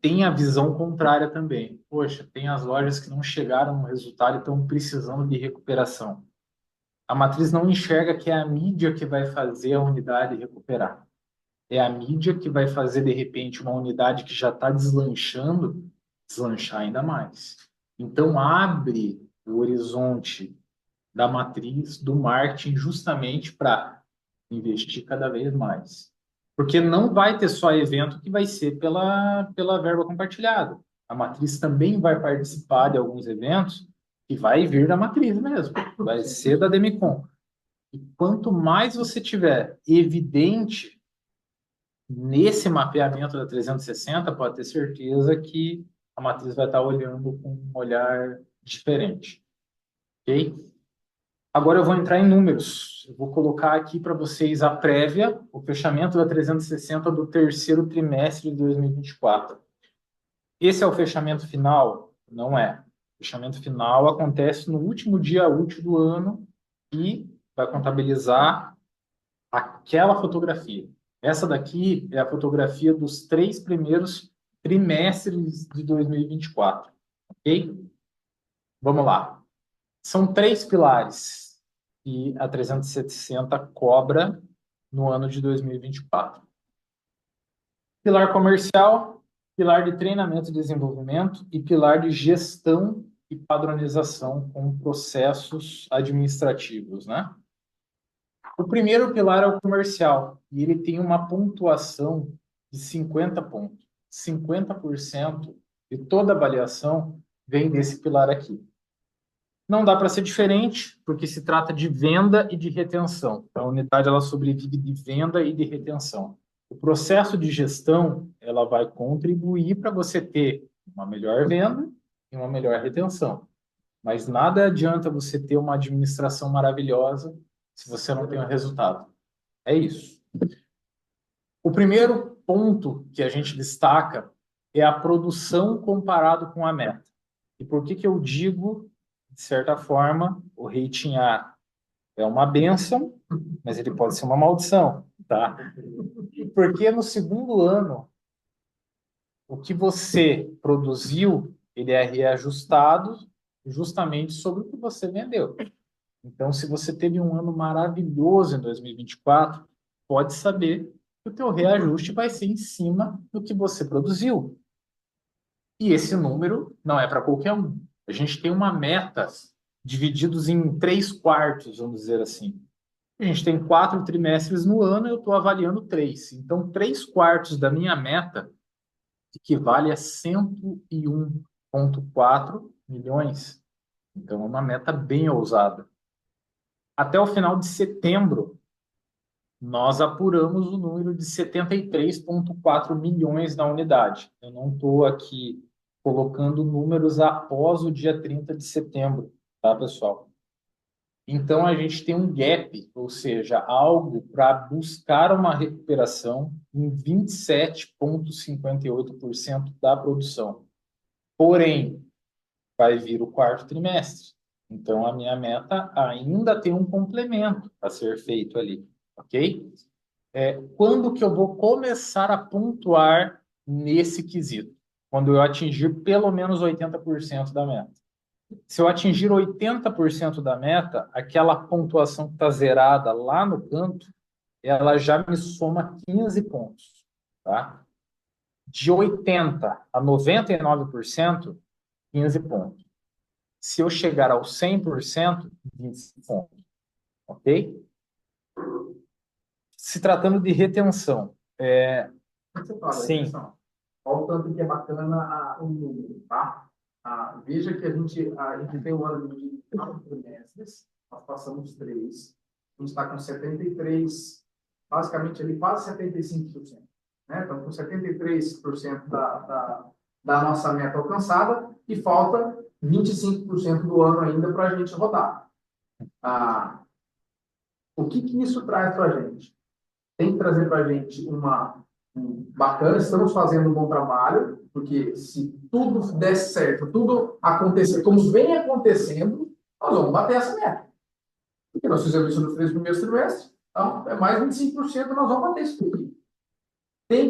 B: Tem a visão contrária também. Poxa, tem as lojas que não chegaram no resultado e estão precisando de recuperação. A matriz não enxerga que é a mídia que vai fazer a unidade recuperar. é a mídia que vai fazer, de repente, uma unidade que já está deslanchando, deslanchar ainda mais. Então, abre o horizonte da matriz do marketing justamente para investir cada vez mais. Porque não vai ter só evento que vai ser pela verba compartilhada. A matriz também vai participar de alguns eventos que vai vir da matriz mesmo, vai ser da Demicon. E quanto mais você tiver evidente nesse mapeamento da 360, pode ter certeza que a matriz vai estar olhando com um olhar diferente. Ok? Agora eu vou entrar em números. Eu vou colocar aqui para vocês a prévia, o fechamento da 360 do terceiro trimestre de 2024. Esse é o fechamento final? Não é. O fechamento final acontece no último dia útil do ano e vai contabilizar aquela fotografia. Essa daqui é a fotografia dos 3 primeiros trimestres de 2024. Ok? Vamos lá. São 3 pilares que a 360 cobra no ano de 2024. Pilar comercial, pilar de treinamento e desenvolvimento e pilar de gestão e padronização com processos administrativos, né? O primeiro pilar é o comercial e ele tem uma pontuação de 50 pontos. 50% de toda a avaliação vem desse pilar aqui. Não dá para ser diferente, porque se trata de venda e de retenção. A unidade ela sobrevive de venda e de retenção. O processo de gestão ela vai contribuir para você ter uma melhor venda e uma melhor retenção. Mas nada adianta você ter uma administração maravilhosa se você não tem o resultado. É isso. O primeiro ponto que a gente destaca é a produção comparado com a meta. E por que eu digo, de certa forma, o rating A é uma bênção, mas ele pode ser uma maldição, tá? Porque no segundo ano, o que você produziu, ele é reajustado justamente sobre o que você vendeu. Então, se você teve um ano maravilhoso em 2024, pode saber que o teu reajuste vai ser em cima do que você produziu. E esse número não é para qualquer um. A gente tem uma meta divididos em 3 quartos, vamos dizer assim. A gente tem 4 trimestres no ano e eu estou avaliando 3. Então, 3 quartos da minha meta equivale a 101,4 milhões. Então, é uma meta bem ousada. Até o final de setembro, nós apuramos o número de 73,4 milhões na unidade. Eu não estou aqui colocando números após o dia 30 de setembro, tá, pessoal? Então, a gente tem um gap, ou seja, algo para buscar uma recuperação em 27,58% da produção. Porém, vai vir o quarto trimestre. Então, a minha meta ainda tem um complemento a ser feito ali, ok? Quando que eu vou começar a pontuar nesse quesito? Quando eu atingir pelo menos 80% da meta. Se eu atingir 80% da meta, aquela pontuação que está zerada lá no canto, ela já me soma 15 pontos, tá? De 80 a 99%, 15 pontos. Se eu chegar ao 100%, 25 pontos, ok? Se tratando de retenção,
A: Quando você fala
B: sim,
A: retenção, olha o tanto que é bacana o número, tá? Veja que a gente tem um ano de 4 trimestres, nós passamos 3, a gente está com 73, basicamente ali quase 75%, né? Então, com 73% da nossa meta alcançada e falta 25% do ano ainda para a gente rodar. O que isso traz para a gente? Tem que trazer para a gente bacana, estamos fazendo um bom trabalho, porque se tudo der certo, tudo acontecer como vem acontecendo, nós vamos bater essa meta. Porque nós fizemos isso nos 3 primeiros trimestres, então é mais 25%, nós vamos bater isso aqui.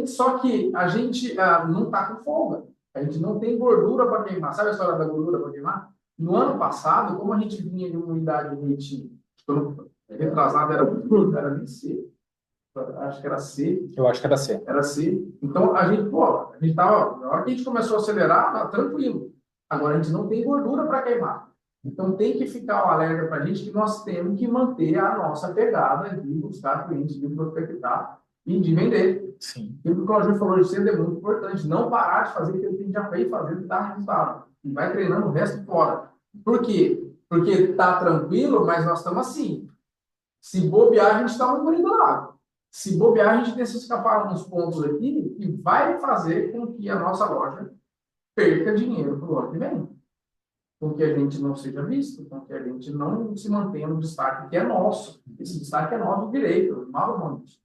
A: Só que a gente não está com folga, a gente não tem gordura para queimar. Sabe a história da gordura para queimar? No ano passado, como a gente vinha de uma unidade retrasada, era 26. acho que era C,
B: Eu acho que era C.
A: era C. Então, a gente tava, na hora que a gente começou a acelerar, tá tranquilo. Agora, a gente não tem gordura para queimar. Então, tem que ficar o alerta para a gente que nós temos que manter a nossa pegada de buscar clientes, de prospectar e de vender.
B: Sim.
A: E o que o Claudio falou de cedo é muito importante. Não parar de fazer aquilo que a gente já fez fazendo e dá resultado. E vai treinando o resto fora. Por quê? Porque tá tranquilo, mas nós estamos assim. Se bobear, a gente está no meio do lago. Se bobear, a gente tem que se escapar uns pontos aqui e vai fazer com que a nossa loja perca dinheiro para o ano que vem. Com que a gente não seja visto, com que a gente não se mantenha no destaque que é nosso. Esse destaque é nosso direito, mal ou menos.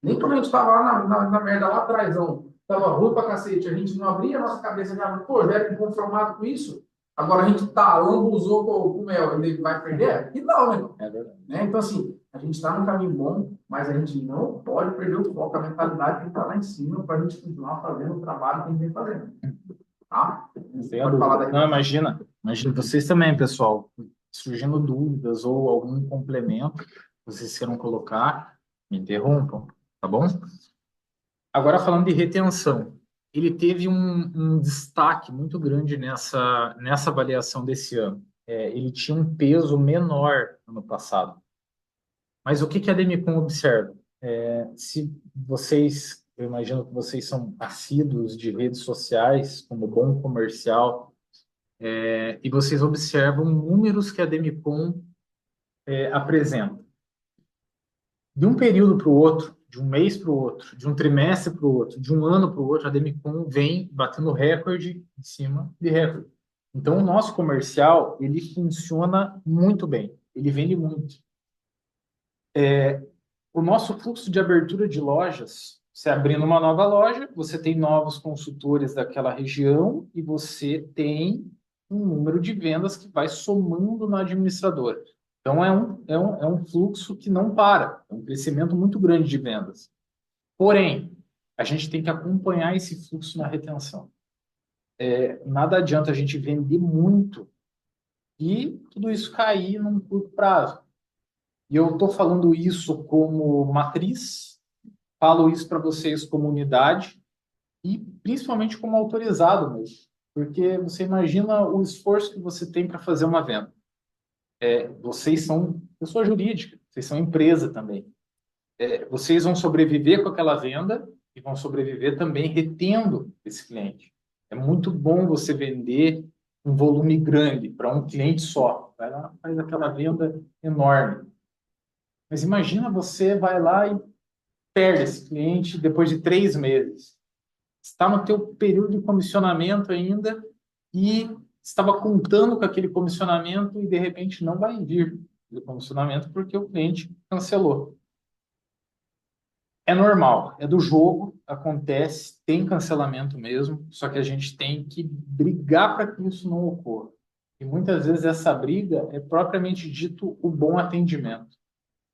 A: Nem quando a gente estava lá na merda lá atrás, estava ruim pra cacete, a gente não abria a nossa cabeça já, pô, já era inconformado com isso. Agora a gente tá, lambuzou com o mel, ele vai perder? E não, né?
B: É verdade.
A: Né? Então, assim, a gente está num caminho bom, mas a gente não pode perder o foco, a mentalidade tem que estar lá em cima para a gente continuar fazendo o trabalho que a gente vem fazendo. Tá? Pode falar daí.
B: Não, imagina. Imagina vocês também, pessoal, surgindo dúvidas ou algum complemento, vocês queiram colocar, me interrompam, tá bom? Agora, falando de retenção, ele teve um destaque muito grande nessa avaliação desse ano. Ele tinha um peso menor no ano passado. Mas o que que a Demicon observa? Se vocês, eu imagino que vocês são assíduos de redes sociais, como bom comercial, e vocês observam números que a Demicon apresenta. De um período para o outro, de um mês para o outro, de um trimestre para o outro, de um ano para o outro, a Demicon vem batendo recorde em cima de recorde. Então, o nosso comercial, ele funciona muito bem, ele vende muito. O nosso fluxo de abertura de lojas, você abrindo uma nova loja, você tem novos consultores daquela região e você tem um número de vendas que vai somando na administradora. Então, é um fluxo que não para, é um crescimento muito grande de vendas. Porém, a gente tem que acompanhar esse fluxo na retenção. Nada adianta a gente vender muito e tudo isso cair num curto prazo. E eu estou falando isso como matriz, falo isso para vocês como unidade e principalmente como autorizado mesmo. Porque você imagina o esforço que você tem para fazer uma venda. Vocês são pessoa jurídica, vocês são empresa também. Vocês vão sobreviver com aquela venda e vão sobreviver também retendo esse cliente. É muito bom você vender um volume grande para um cliente só. Vai lá, faz aquela venda enorme. Mas imagina você vai lá e perde esse cliente depois de 3 meses. Está no teu período de comissionamento ainda e estava contando com aquele comissionamento e de repente não vai vir o comissionamento porque o cliente cancelou. É normal, é do jogo, acontece, tem cancelamento mesmo, só que a gente tem que brigar para que isso não ocorra. E muitas vezes essa briga é propriamente dito o bom atendimento.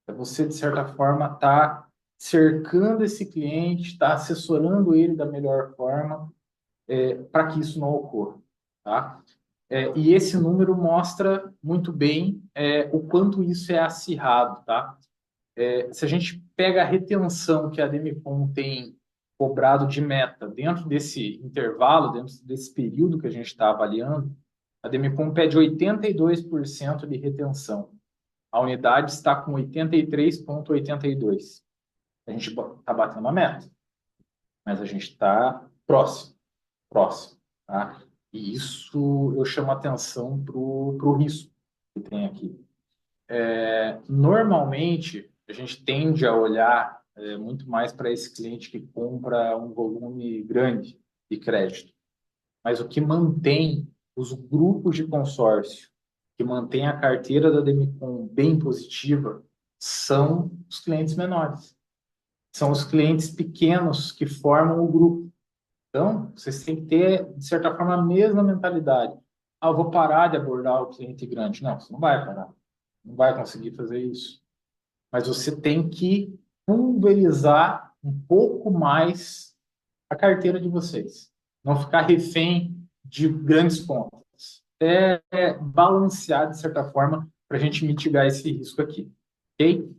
B: É você, de certa forma, estar cercando esse cliente, estar assessorando ele da melhor forma para que isso não ocorra. Tá? E esse número mostra muito bem o quanto isso é acirrado. Tá? Se a gente pega a retenção que a Demicon tem cobrado de meta dentro desse intervalo, dentro desse período que a gente está avaliando, a Demicon pede 82% de retenção. A unidade está com 83,82. A gente está batendo a meta, mas a gente está próximo, próximo. Tá? E isso eu chamo atenção para o risco que tem aqui. Normalmente, a gente tende a olhar muito mais para esse cliente que compra um volume grande de crédito. Mas o que mantém os grupos de consórcio, que mantém a carteira da Demicon bem positiva, são os clientes menores. São os clientes pequenos que formam o grupo. Então, vocês têm que ter, de certa forma, a mesma mentalidade. Eu vou parar de abordar o cliente grande. Não, você não vai parar. Não vai conseguir fazer isso. Mas você tem que pulverizar um pouco mais a carteira de vocês. Não ficar refém de grandes pontas. Balancear, de certa forma, para a gente mitigar esse risco aqui. Ok?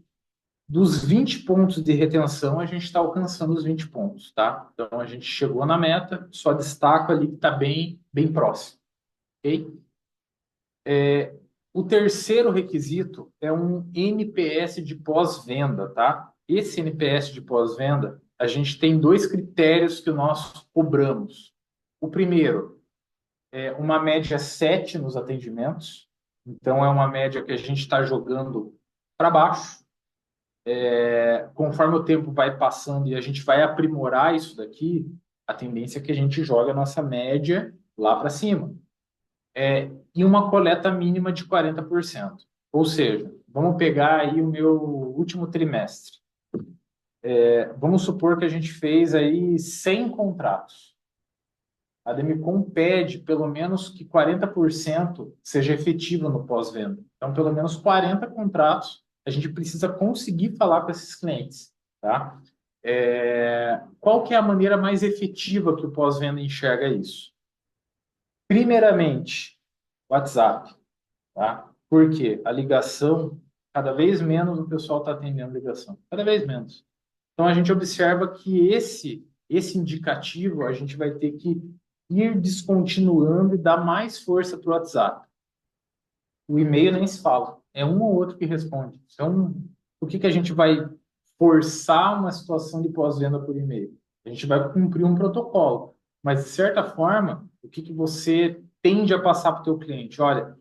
B: Dos 20 pontos de retenção, a gente está alcançando os 20 pontos, tá? Então, a gente chegou na meta, só destaco ali que está bem, bem próximo, ok? O terceiro requisito é um NPS de pós-venda, tá? Esse NPS de pós-venda, a gente tem dois critérios que nós cobramos. O primeiro é uma média 7 nos atendimentos, então é uma média que a gente está jogando para baixo. Conforme o tempo vai passando e a gente vai aprimorar isso daqui, a tendência é que a gente jogue a nossa média lá para cima. E uma coleta mínima de 40%. Ou seja, vamos pegar aí o meu último trimestre. Vamos supor que a gente fez aí 100 contratos. A Demicon pede pelo menos que 40% seja efetivo no pós-venda. Então, pelo menos 40 contratos a gente precisa conseguir falar com esses clientes, tá? Qual que é a maneira mais efetiva que o pós-venda enxerga isso? Primeiramente, WhatsApp, tá? Porque a ligação, cada vez menos o pessoal está atendendo ligação, cada vez menos. Então a gente observa que esse indicativo a gente vai ter que ir descontinuando e dar mais força para o WhatsApp. O e-mail nem se fala, é um ou outro que responde. Então, por que a gente vai forçar uma situação de pós-venda por e-mail? A gente vai cumprir um protocolo, mas de certa forma, o que você tende a passar para o teu cliente? Olha,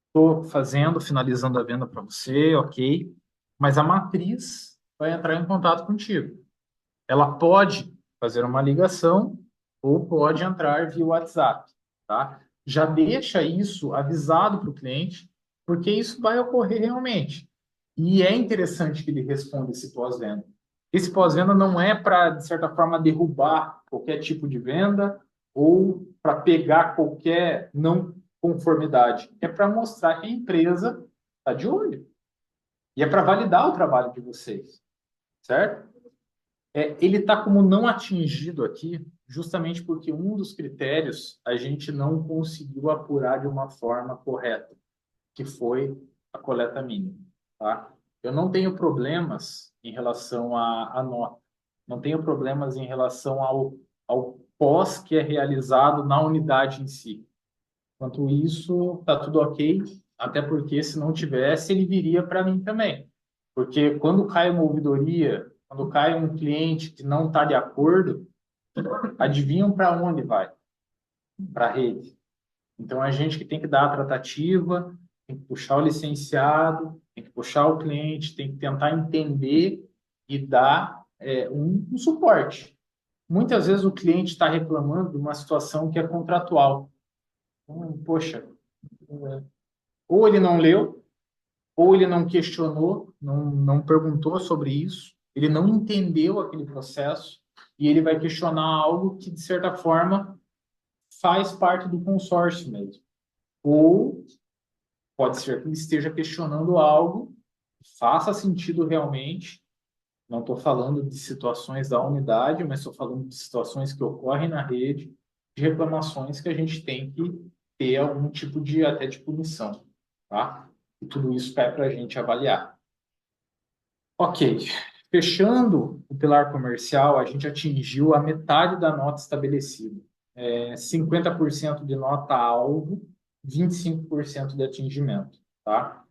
B: estou fazendo, finalizando a venda para você, ok, mas a matriz vai entrar em contato contigo. Ela pode fazer uma ligação ou pode entrar via WhatsApp, tá? Já deixa isso avisado para o cliente, porque isso vai ocorrer realmente. E é interessante que ele responda esse pós-venda. Esse pós-venda não é para, de certa forma, derrubar qualquer tipo de venda ou para pegar qualquer não conformidade. É para mostrar que a empresa está de olho. E é para validar o trabalho de vocês, certo? Ele está como não atingido aqui, justamente porque um dos critérios a gente não conseguiu apurar de uma forma correta, que foi a coleta mínima, tá? Eu não tenho problemas em relação à nota, não tenho problemas em relação ao pós que é realizado na unidade em si. Quanto isso, está tudo ok, até porque se não tivesse, ele viria para mim também. Porque quando cai uma ouvidoria, quando cai um cliente que não está de acordo, adivinham para onde vai? Para a rede. Então, a gente que tem que dar a tratativa, tem que puxar o licenciado, tem que puxar o cliente, tem que tentar entender e dar um suporte. Muitas vezes o cliente está reclamando de uma situação que é contratual. Então, poxa, ou ele não leu, ou ele não questionou, não perguntou sobre isso, ele não entendeu aquele processo e ele vai questionar algo que, de certa forma, faz parte do consórcio mesmo. Ou pode ser que ele esteja questionando algo que faça sentido realmente. Não estou falando de situações da unidade, mas estou falando de situações que ocorrem na rede, de reclamações que a gente tem que ter algum tipo de até de punição, tá? E tudo isso cai para a gente avaliar. Ok, fechando o pilar comercial, a gente atingiu a metade da nota estabelecida. 50% de nota-alvo, 25% de atingimento, tá?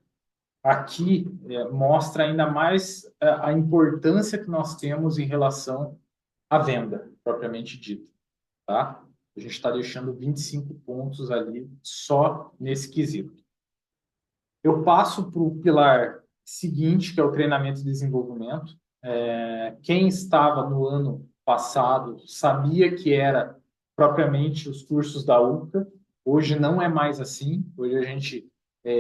B: Aqui mostra ainda mais a importância que nós temos em relação à venda, propriamente dita, tá? A gente está deixando 25 pontos ali só nesse quesito. Eu passo para o pilar seguinte, que é o treinamento e desenvolvimento. Quem estava no ano passado sabia que era propriamente os cursos da UCA. Hoje não é mais assim. Hoje a gente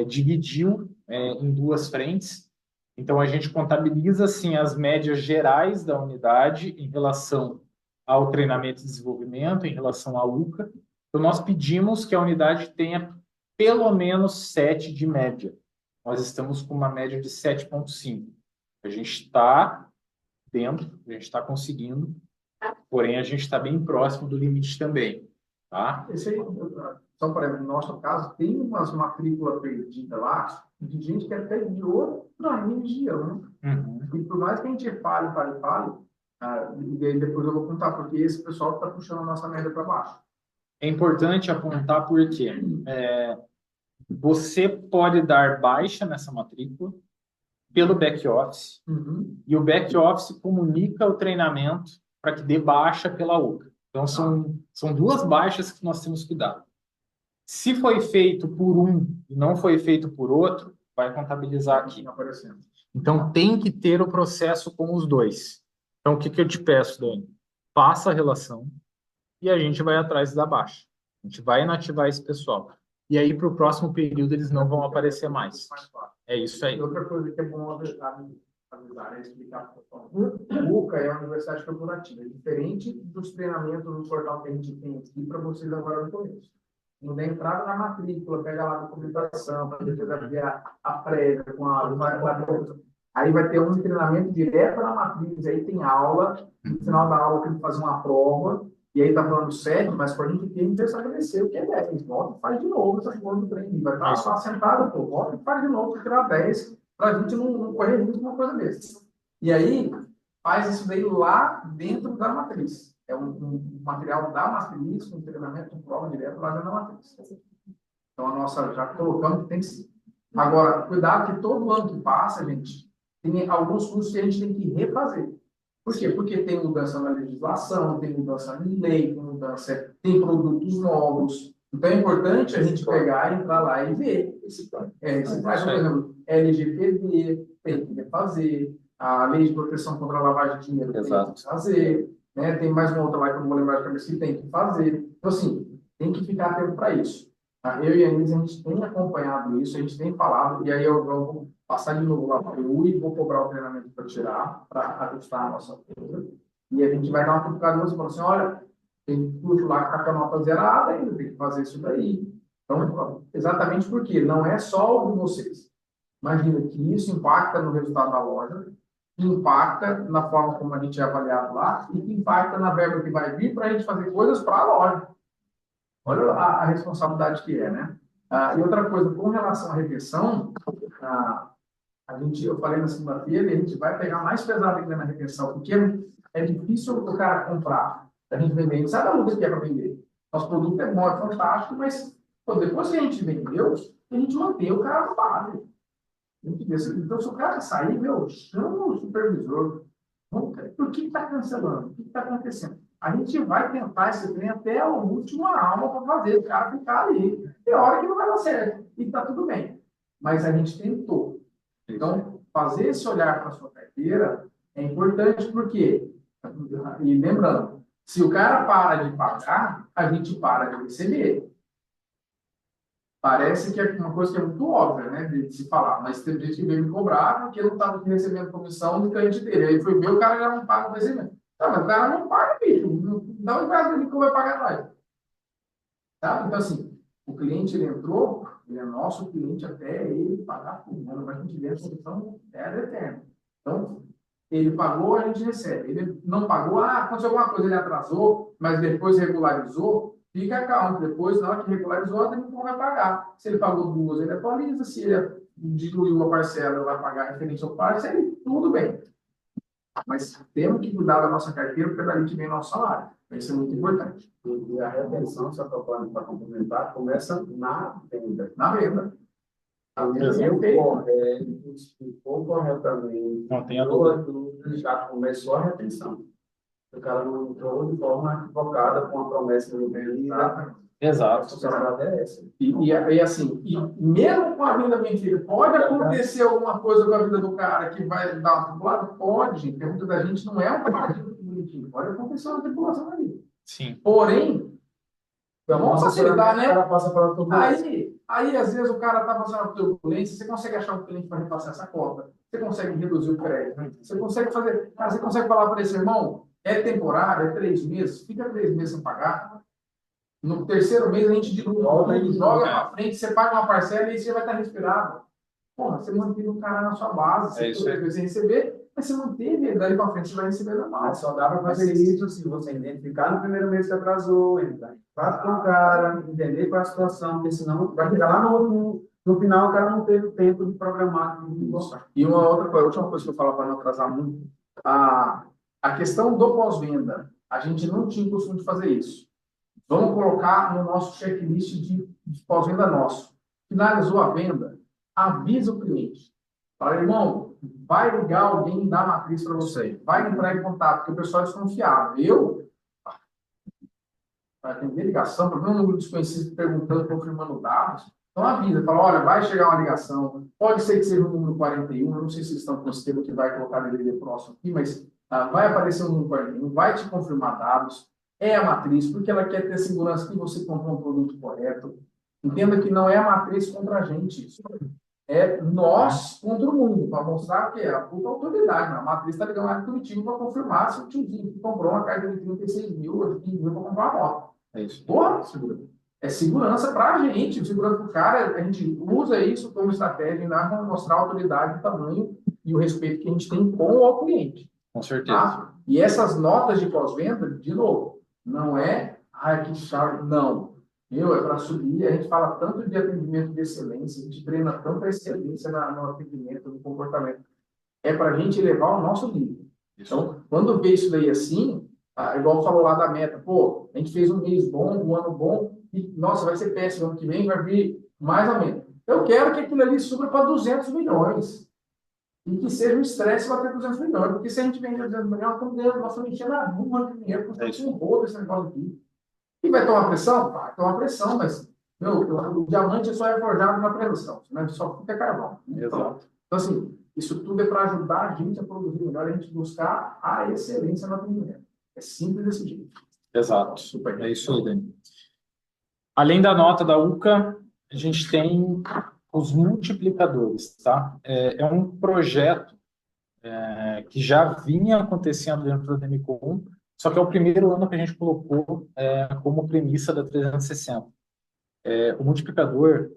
B: dividiu em duas frentes. Então, a gente contabiliza assim, as médias gerais da unidade em relação ao treinamento e desenvolvimento, em relação à UCA. Então, nós pedimos que a unidade tenha pelo menos 7 de média. Nós estamos com uma média de 7,5. A gente está dentro, a gente está conseguindo, porém a gente está bem próximo do limite também, tá?
A: Esse aí, só para no nosso caso, tem umas matrículas perdidas lá, de gente que até de outra religião. E por mais que a gente fale, e aí depois eu vou contar, porque esse pessoal está puxando a nossa média para baixo.
B: É importante apontar porque você pode dar baixa nessa matrícula pelo back-office e o back-office comunica o treinamento para que dê baixa pela outra. Então, são duas baixas que nós temos que dar. Se foi feito por um e não foi feito por outro, vai contabilizar aqui. Então, tem que ter o processo com os dois. Então, o que eu te peço, Dani? Faça a relação e a gente vai atrás da baixa. A gente vai inativar esse pessoal. E aí, para o próximo período, eles não vão aparecer mais. É isso aí.
A: Outra coisa que é bom avisar, explicar para o pessoal. O UCA é uma universidade corporativa. É diferente dos treinamentos no portal que a gente tem aqui para vocês agora no começo. Não dá entrada na matrícula, pega lá a documentação, para depois abrir a prévia com aí vai ter um treinamento direto na matriz, aí tem aula, no final da aula tem que fazer uma prova, e aí está falando 7, mas para a gente tem que estabelecer o que é 10. Volta e faz de novo essa forma do treino. Vai estar lá sentado, pô, volta e faz de novo para tirar 10, para a gente não correr risco de uma coisa dessa. E aí, faz isso daí lá dentro da matriz. É um material da matriz, um treinamento, prova direto lá dentro da matriz. Então, a nossa, já colocando que tem que ser. Agora, cuidado que todo ano que passa, gente, tem alguns cursos que a gente tem que refazer. Por quê? Porque tem mudança na legislação, tem mudança em lei, tem produtos novos. Então, é importante a gente pegar, entrar lá e ver. Por exemplo, LGPD, tem que refazer. A Lei de Proteção contra a Lavagem de Dinheiro tem que fazer. Né? Tem mais uma outra lá que eu não vou lembrar de cabeça que tem que fazer. Então, assim, tem que ficar atento para isso. Tá? Eu e a Inês, a gente tem acompanhado isso, a gente tem falado, e aí eu vou passar de novo lá para o EU e vou cobrar o treinamento para tirar, para ajustar a nossa coisa. E a gente vai dar uma cutucada e falar assim, olha, tem curso lá que está com a nota zerada ainda, tem que fazer isso daí. Então, exatamente porque não é só o de vocês. Imagina que isso impacta no resultado da loja, que impacta na forma como a gente é avaliado lá e que impacta na verba que vai vir para a gente fazer coisas para a loja. Olha a responsabilidade que é, né? E outra coisa, com relação à retenção, eu falei na segunda-feira, e a gente vai pegar mais pesado ainda na retenção, porque é difícil o cara comprar, a gente vender, a gente sabe a luta que é para vender. Nosso produto é bom, é fantástico, mas pô, depois que a gente vendeu, a gente mantém o cara no base. Então, se o cara sair, chama o supervisor. Por que está cancelando? O que está acontecendo? A gente vai tentar esse trem até a última alma para fazer o cara ficar ali. Tem hora que não vai dar certo. E está tudo bem. Mas a gente tentou. Então, fazer esse olhar para a sua carteira é importante porque, e lembrando, se o cara para de pagar, a gente para de receber. Parece que é uma coisa que é muito óbvia, né, de se falar, mas tem gente que veio me cobrar porque não estava recebendo comissão do cliente dele. Aí foi ver, o cara já não paga o vencimento. Tá, mas o cara não paga, bicho. Não empresta ele que vai pagar nós. Tá? Então, assim, o cliente ele entrou, ele é nosso cliente até ele pagar tudo. Né? Mas a gente vê a solução é eterna. Então, ele pagou, a gente recebe. Ele não pagou, aconteceu alguma coisa, ele atrasou, mas depois regularizou. Fica calmo, depois, na hora que regularizou, ele não vai pagar. Se ele pagou duas, ele atualiza. Se ele diluiu a parcela, ele vai pagar referente ao parcela, tudo bem. Mas temos que cuidar da nossa carteira, porque é dali que vem nosso salário. Isso é muito importante.
C: E a retenção, só para complementar, começa na venda.
A: Na venda.
C: A venda correto, explicou corretamente.
B: Não tem a dúvida.
C: Já começou a retenção. O cara não entrou de forma equivocada com a promessa de venda.
B: Exato.
A: E assim, mesmo com a venda mentira, pode acontecer alguma coisa com a vida do cara que vai dar uma tripulada? Pode. A pergunta da gente não é um partido bonitinho. Pode acontecer uma tripulação ali.
B: Sim.
A: Porém, vamos facilitar, né?
C: Aí,
A: às vezes, o cara está passando por turbulência, você consegue achar um cliente para repassar essa conta, você consegue reduzir o crédito, você consegue fazer. Cara, você consegue falar para esse irmão, é temporário, é 3 meses, fica 3 meses sem pagar. No terceiro mês a gente dilui, joga para frente, você paga uma parcela e você vai estar respirado. Porra, você manteve o cara na sua base, você ficou 3 meses sem receber, mas você manteve, daí para frente você vai receber normal.
C: Mas só dá para fazer isso se você identificar no primeiro mês que atrasou, entrar em contato com o cara, entender qual é a situação, porque senão vai ficar lá no No final, o cara não teve tempo de programar e de mostrar.
A: E uma outra coisa, a última coisa que eu falo para não atrasar muito, a questão do pós-venda, a gente não tinha o costume de fazer isso. Vamos colocar no nosso checklist de pós-venda nosso. Finalizou a venda, avisa o cliente. Fala, irmão, vai ligar alguém da matriz para você. Vai entrar em contato, porque o pessoal é desconfiado. Para atender ligação, para ver um número desconhecido perguntando, confirmando dados. Então avisa, fala, olha, vai chegar uma ligação. Pode ser que seja o número 41, eu não sei se vocês estão com o sistema que vai colocar no DVD próximo aqui, mas vai aparecer o número 41, vai te confirmar dados. É a matriz, porque ela quer ter segurança que você comprou um produto correto. Entenda que não é a matriz contra a gente. É nós contra o mundo, para mostrar que é a puta autoridade. Né? A matriz está ligando lá em Curitiba para confirmar se o tiozinho que comprou uma carga de 36 mil ou de 15 mil para comprar uma moto. É isso. Porra, segurança. É segurança para a gente. Segurança para o cara, a gente usa isso como estratégia para mostrar a autoridade, o tamanho e o respeito que a gente tem com o cliente.
B: Com certeza.
A: Tá? E essas notas de pós-venda, de novo, não é, que chave, não. É para subir, a gente fala tanto de atendimento de excelência, a gente treina tanto a excelência no atendimento, no comportamento. É para a gente elevar o nosso nível. Então, quando vê isso daí assim, igual falou lá da meta, pô, a gente fez um mês bom, um ano bom, e, nossa, vai ser péssimo, ano que vem vai vir mais ou menos. Eu quero que aquilo ali suba para 200 milhões. E que seja um estresse bater 200 milhões. Porque se a gente vende 200 milhões, nós estamos enchendo a bunda de dinheiro, porque tem um rolo desse negócio aqui. E vai tomar pressão? Vai tomar pressão, mas o diamante só é forjado na pressão, né? Só fica carvão. Então, assim, isso tudo é para ajudar a gente a produzir melhor, a gente buscar a excelência no atendimento. É simples desse jeito.
B: Exato. Super. É isso aí, Dani. Além da nota da UCA, a gente tem os multiplicadores, tá? É um projeto que já vinha acontecendo dentro da Demicon, só que é o primeiro ano que a gente colocou como premissa da 360. O multiplicador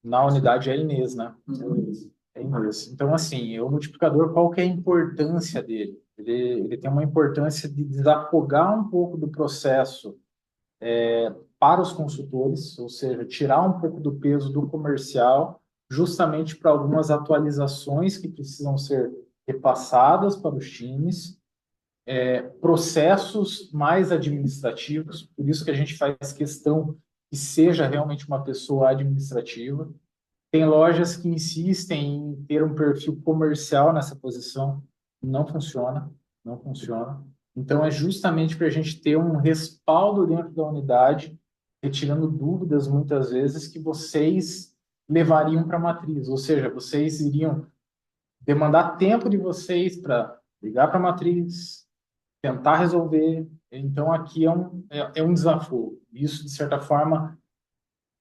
B: na unidade é Inês, né? É Inês. Então, assim, o multiplicador, qual que é a importância dele? Ele tem uma importância de desafogar um pouco do processo para os consultores, ou seja, tirar um pouco do peso do comercial, justamente para algumas atualizações que precisam ser repassadas para os times, processos mais administrativos, por isso que a gente faz questão que seja realmente uma pessoa administrativa. Tem lojas que insistem em ter um perfil comercial nessa posição, não funciona, não funciona. Então, é justamente para a gente ter um respaldo dentro da unidade, retirando dúvidas, muitas vezes, que vocês levariam para a matriz, ou seja, vocês iriam demandar tempo de vocês para ligar para a matriz, tentar resolver. Então, aqui é um desafio. Isso, de certa forma,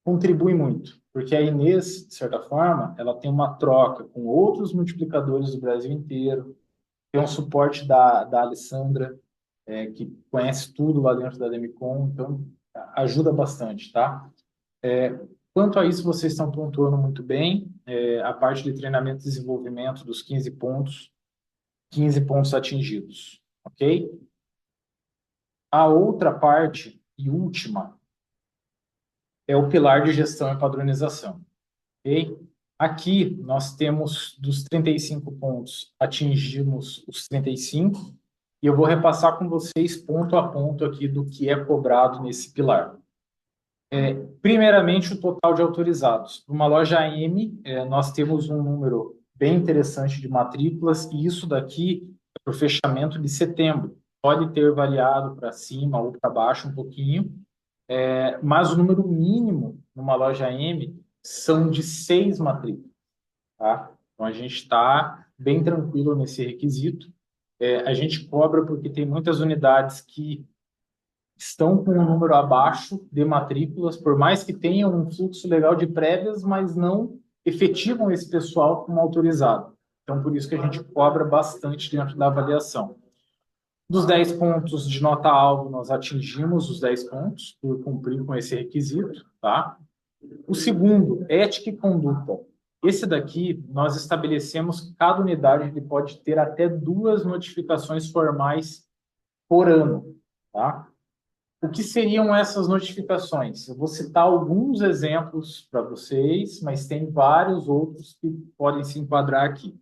B: contribui muito, porque a Inês, de certa forma, ela tem uma troca com outros multiplicadores do Brasil inteiro, tem um suporte da Alessandra, que conhece tudo lá dentro da Demicon, então ajuda bastante, tá? Quanto a isso, vocês estão pontuando muito bem, a parte de treinamento e desenvolvimento dos 15 pontos atingidos, ok? A outra parte, e última, é o pilar de gestão e padronização. Okay? Aqui nós temos dos 35 pontos, atingimos os 35, e eu vou repassar com vocês ponto a ponto aqui do que é cobrado nesse pilar. Primeiramente, o total de autorizados. Para uma loja M, nós temos um número bem interessante de matrículas, e isso daqui é para o fechamento de setembro. Pode ter variado para cima ou para baixo um pouquinho, mas o número mínimo numa loja M são de 6 matrículas. Tá? Então, a gente está bem tranquilo nesse requisito. A gente cobra porque tem muitas unidades que estão com um número abaixo de matrículas, por mais que tenham um fluxo legal de prévias, mas não efetivam esse pessoal como autorizado. Então, por isso que a gente cobra bastante dentro da avaliação. Dos 10 pontos de nota-alvo, nós atingimos os 10 pontos por cumprir com esse requisito, tá? O segundo, ética e conduta. Esse daqui, nós estabelecemos que cada unidade ele pode ter até 2 notificações formais por ano, tá? O que seriam essas notificações? Eu vou citar alguns exemplos para vocês, mas tem vários outros que podem se enquadrar aqui.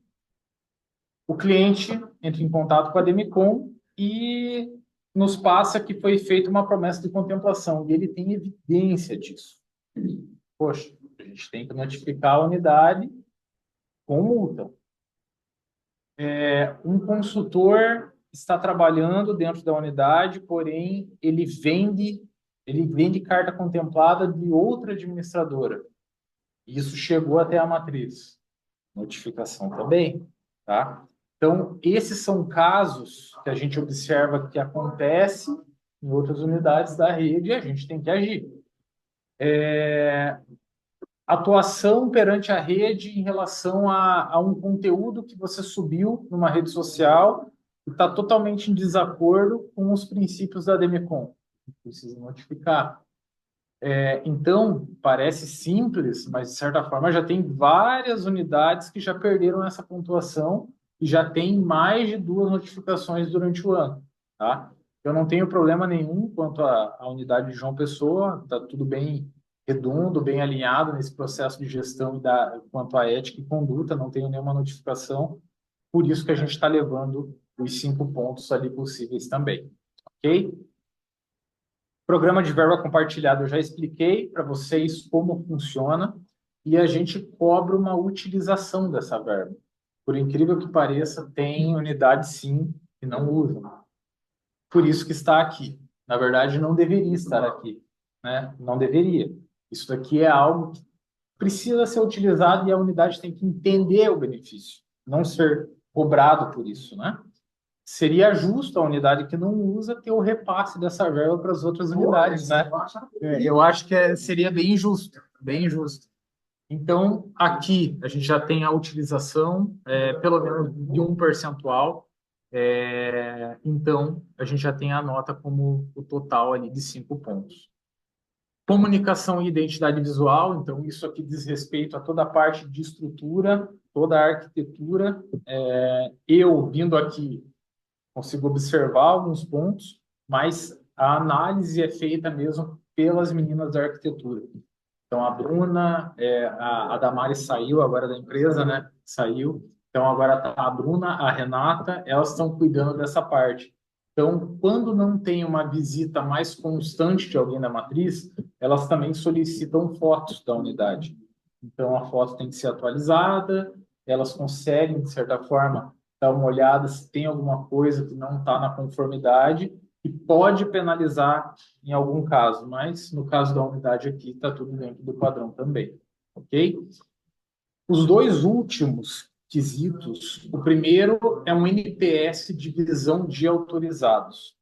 B: O cliente entra em contato com a Demicon e nos passa que foi feita uma promessa de contemplação, e ele tem evidência disso. Poxa, a gente tem que notificar a unidade com multa. Um consultor está trabalhando dentro da unidade, porém ele vende carta contemplada de outra administradora. Isso chegou até a matriz. Notificação também, tá? Então, esses são casos que a gente observa que acontece em outras unidades da rede e a gente tem que agir. Atuação perante a rede em relação a um conteúdo que você subiu numa rede social e está totalmente em desacordo com os princípios da Demicon. Precisa notificar. Então, parece simples, mas de certa forma já tem várias unidades que já perderam essa pontuação e já tem mais de 2 notificações durante o ano, tá? Eu não tenho problema nenhum quanto à unidade de João Pessoa, está tudo bem redondo, bem alinhado nesse processo de gestão quanto à ética e conduta, não tenho nenhuma notificação, por isso que a gente está levando os 5 pontos ali possíveis também, ok? Programa de verba compartilhada, eu já expliquei para vocês como funciona e a gente cobra uma utilização dessa verba. Por incrível que pareça, tem unidades sim que não usam. Por isso que está aqui. Na verdade, não deveria estar aqui, né? Não deveria. Isso daqui é algo que precisa ser utilizado e a unidade tem que entender o benefício, não ser cobrado por isso, né? Seria justo a unidade que não usa ter o repasse dessa verba para as outras unidades, né? Eu acho que seria bem justo, bem justo. Então, aqui a gente já tem a utilização, pelo menos de um percentual. Então, a gente já tem a nota como o total ali de 5 pontos. Comunicação e identidade visual, então isso aqui diz respeito a toda a parte de estrutura, toda a arquitetura. Eu, vindo aqui, consigo observar alguns pontos, mas a análise é feita mesmo pelas meninas da arquitetura. Então, a Bruna, a Damari saiu agora da empresa, né? Saiu. Então, agora tá a Bruna, a Renata, elas estão cuidando dessa parte. Então, quando não tem uma visita mais constante de alguém da matriz, elas também solicitam fotos da unidade. Então, a foto tem que ser atualizada, elas conseguem, de certa forma, dar uma olhada se tem alguma coisa que não está na conformidade e pode penalizar em algum caso, mas no caso da unidade aqui está tudo dentro do padrão também, ok? Os 2 últimos quesitos, o primeiro é um NPS de divisão de autorizados.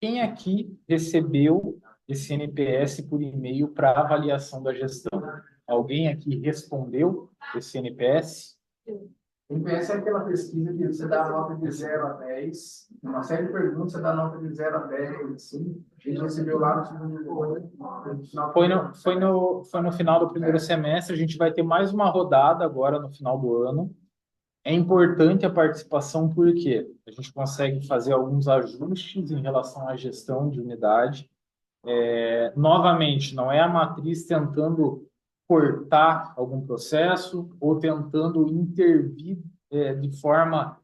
B: Quem aqui recebeu esse NPS por e-mail para avaliação da gestão? Alguém aqui respondeu esse NPS?
A: NPS é aquela pesquisa que você dá nota de 0 a 10, uma série de perguntas, você dá nota de 0 a 10, assim, a gente recebeu lá no segundo.
B: Foi no final do primeiro semestre, a gente vai ter mais uma rodada agora no final do ano. É importante a participação porque a gente consegue fazer alguns ajustes em relação à gestão de unidade. Novamente, não é a matriz tentando cortar algum processo ou tentando intervir de forma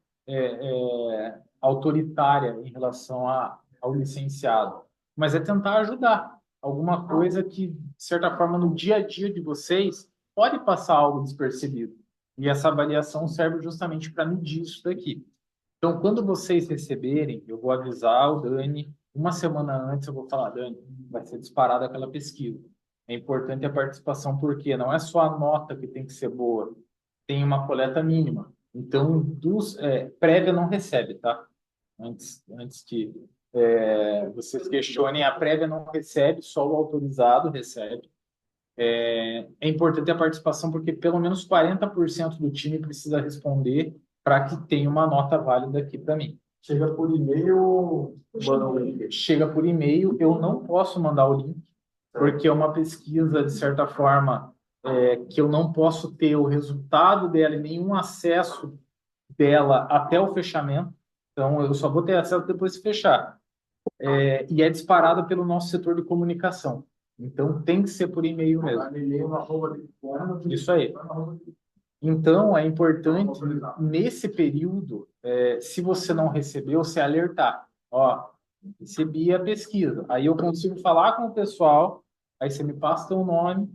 B: autoritária em relação ao licenciado, mas é tentar ajudar alguma coisa que, de certa forma, no dia a dia de vocês pode passar algo despercebido. E essa avaliação serve justamente para medir isso daqui. Então, quando vocês receberem, eu vou avisar o Dani, uma semana antes eu vou falar, Dani, vai ser disparada aquela pesquisa. É importante a participação, porque não é só a nota que tem que ser boa, tem uma coleta mínima. Então, prévia não recebe, tá? Antes que vocês questionem, a prévia não recebe, só o autorizado recebe. É importante a participação, porque pelo menos 40% do time precisa responder para que tenha uma nota válida aqui para mim.
A: Chega por e-mail ou manda o link?
B: Chega por e-mail, eu não posso mandar o link, porque é uma pesquisa, de certa forma, que eu não posso ter o resultado dela e nenhum acesso dela até o fechamento. Então, eu só vou ter acesso depois de fechar. e é disparada pelo nosso setor de comunicação. Então, tem que ser por e-mail mesmo. Isso aí. Então, é importante, nesse período, se você não recebeu, você alertar. Ó, recebi a pesquisa. Aí eu consigo falar com o pessoal, aí você me passa o nome,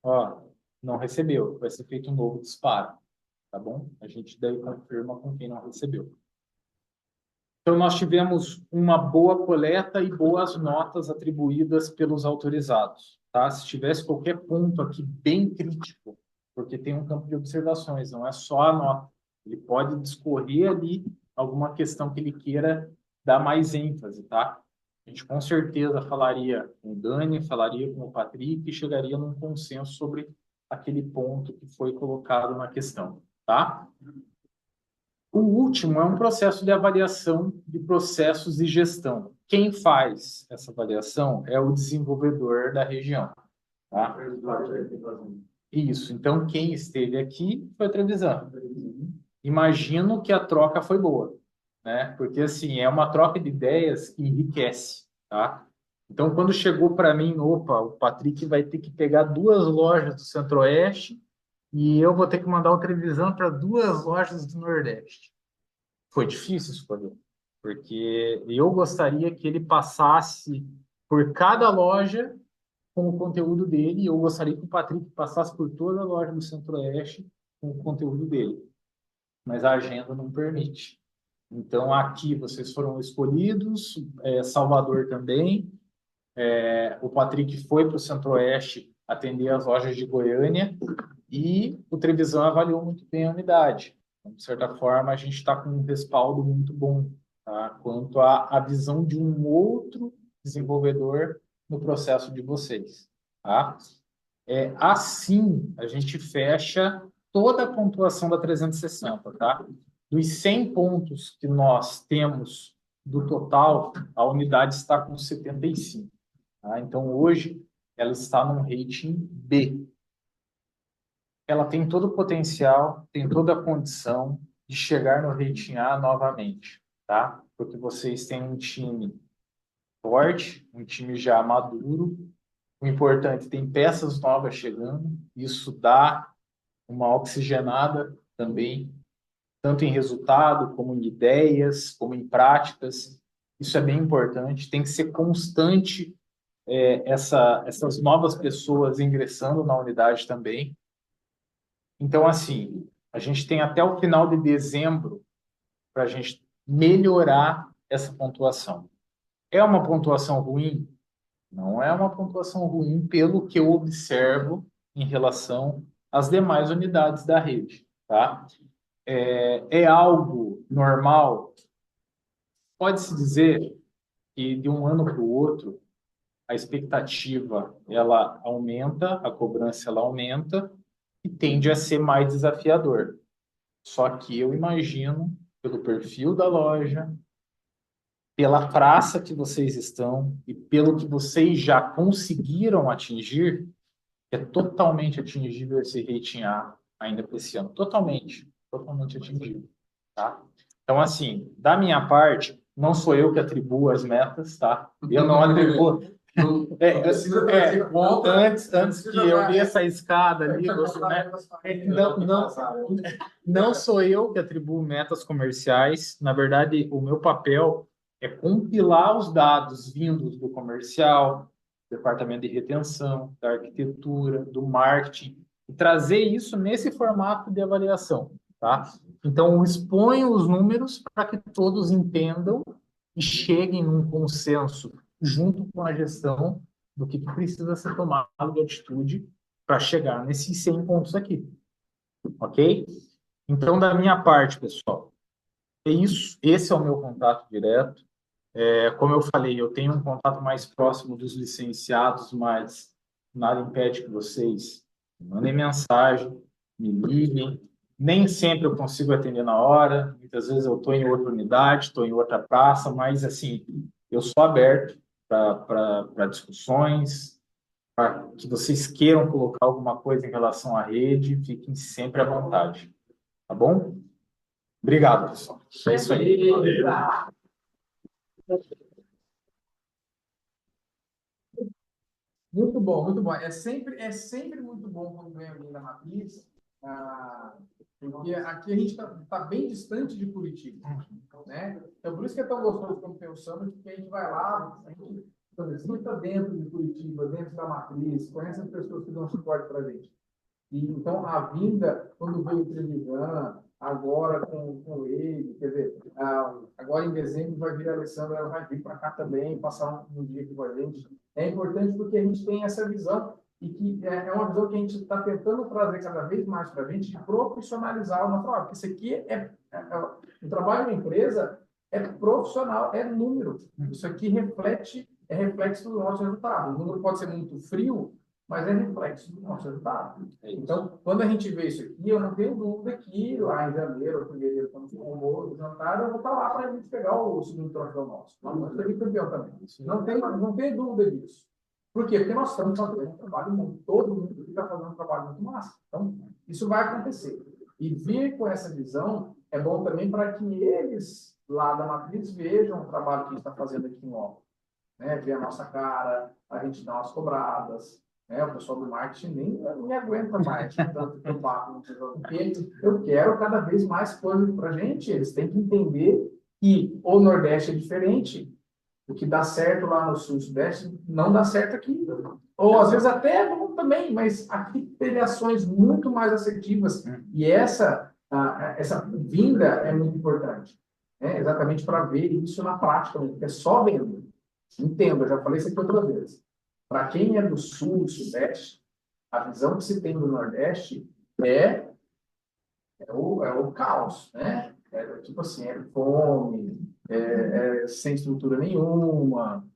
B: ó, não recebeu. Vai ser feito um novo disparo, tá bom? A gente daí confirma com quem não recebeu. Então, nós tivemos uma boa coleta e boas notas atribuídas pelos autorizados, tá? Se tivesse qualquer ponto aqui bem crítico, porque tem um campo de observações, não é só a nota. Ele pode discorrer ali alguma questão que ele queira dar mais ênfase, tá? A gente com certeza falaria com o Dani, falaria com o Patrick e chegaria num consenso sobre aquele ponto que foi colocado na questão, tá? O último é um processo de avaliação de processos de gestão. Quem faz essa avaliação é o desenvolvedor da região. Tá? Isso. Então, quem esteve aqui foi a Trevisan. Imagino que a troca foi boa, né? Porque, assim, é uma troca de ideias que enriquece, tá? Então, quando chegou para mim, opa, o Patrick vai ter que pegar 2 lojas do Centro-Oeste e eu vou ter que mandar o Trevisan para 2 lojas do Nordeste. Foi difícil escolher, porque eu gostaria que ele passasse por cada loja com o conteúdo dele, e eu gostaria que o Patrick passasse por toda a loja do Centro-Oeste com o conteúdo dele. Mas a agenda não permite. Então, aqui vocês foram escolhidos, Salvador também. O Patrick foi para o Centro-Oeste atender as lojas de Goiânia e o Trevisan avaliou muito bem a unidade. Então, de certa forma, a gente está com um respaldo muito bom, tá? Quanto à visão de um outro desenvolvedor no processo de vocês. Tá? Assim, a gente fecha toda a pontuação da 360. Tá? Dos 100 pontos que nós temos do total, a unidade está com 75. Tá? Então, hoje, ela está num rating B. Ela tem todo o potencial, tem toda a condição de chegar no rating A novamente, tá? Porque vocês têm um time forte, um time já maduro. O importante, tem peças novas chegando, isso dá uma oxigenada também, tanto em resultado, como em ideias, como em práticas. Isso é bem importante, tem que ser constante essas novas pessoas ingressando na unidade também. Então, assim, a gente tem até o final de dezembro para a gente melhorar essa pontuação. É uma pontuação ruim? Não é uma pontuação ruim pelo que eu observo em relação às demais unidades da rede, tá? É algo normal? Pode-se dizer que de um ano para o outro, a expectativa ela aumenta, a cobrança ela aumenta e tende a ser mais desafiador. Só que eu imagino, pelo perfil da loja, pela praça que vocês estão e pelo que vocês já conseguiram atingir, é totalmente atingível esse rating A ainda para esse ano. Totalmente, totalmente atingível, tá? Então, assim, da minha parte, não sou eu que atribuo as metas, tá? Eu não atribuo. Antes que eu dê essa escada ali, não sou eu que atribuo metas comerciais. Na verdade, o meu papel é compilar os dados vindos do comercial, do departamento de retenção, da arquitetura, do marketing, e trazer isso nesse formato de avaliação, tá? Então, eu exponho os números para que todos entendam e cheguem num consenso junto com a gestão do que precisa ser tomado de atitude para chegar nesses 100 pontos aqui. Ok? Então, da minha parte, pessoal, é isso. Esse é o meu contato direto. Como eu falei, eu tenho um contato mais próximo dos licenciados, mas nada impede que vocês mandem mensagem, me liguem. Nem sempre eu consigo atender na hora, muitas vezes eu estou em outra unidade, estou em outra praça, mas assim, eu sou aberto para discussões, para que vocês queiram colocar alguma coisa em relação à rede, fiquem sempre à vontade, tá bom? Obrigado, pessoal. É isso aí. Valeu.
A: Muito bom, muito bom. É sempre muito bom quando vem alguém da matriz, porque aqui a gente está bem distante de Curitiba, né? Então, por isso que é tão gostoso quando tem o Summit, porque a gente vai lá, a gente transita dentro de Curitiba, dentro da matriz, conhece as pessoas que dão suporte para a gente. E, então, a vinda, quando veio o Trevisan, agora com ele, quer dizer, agora em dezembro vai vir a Alessandra, ela vai vir para cá também, passar um dia aqui com a gente. É importante porque a gente tem essa visão, e que é uma visão que a gente está tentando trazer cada vez mais para a gente, de profissionalizar o nosso trabalho. Porque isso aqui o trabalho em empresa é profissional, é número. Isso aqui é reflexo do nosso resultado. O número pode ser muito frio, mas é reflexo do nosso resultado. Então, quando a gente vê isso aqui, eu não tenho dúvida que lá em janeiro, ou fevereiro, quando for o jantar, eu vou estar lá para a gente pegar o segundo troféu nosso. Nós seremos campeão também. Não tem dúvida disso. Por quê? Porque nós estamos fazendo um trabalho muito, todo mundo está fazendo um trabalho muito massa. Então, isso vai acontecer. E vir com essa visão é bom também para que eles, lá da matriz, vejam o trabalho que a gente está fazendo aqui em Óbidos. Né? Ver a nossa cara, a gente dá umas cobradas. O pessoal do marketing nem me aguenta mais, tanto que eu bato, porque eu quero cada vez mais coisas para a gente. Eles têm que entender que o Nordeste é diferente. O que dá certo lá no Sul e Sudeste não dá certo aqui. Ou às vezes até é bom também, mas aqui teve ações muito mais assertivas. E essa vinda é muito importante. Exatamente para ver isso na prática, porque é só vendo. Entendo, eu já falei isso aqui outra vez. Para quem é do Sul e Sudeste, a visão que se tem do Nordeste é o caos, né? Tipo assim, é fome, sem estrutura nenhuma,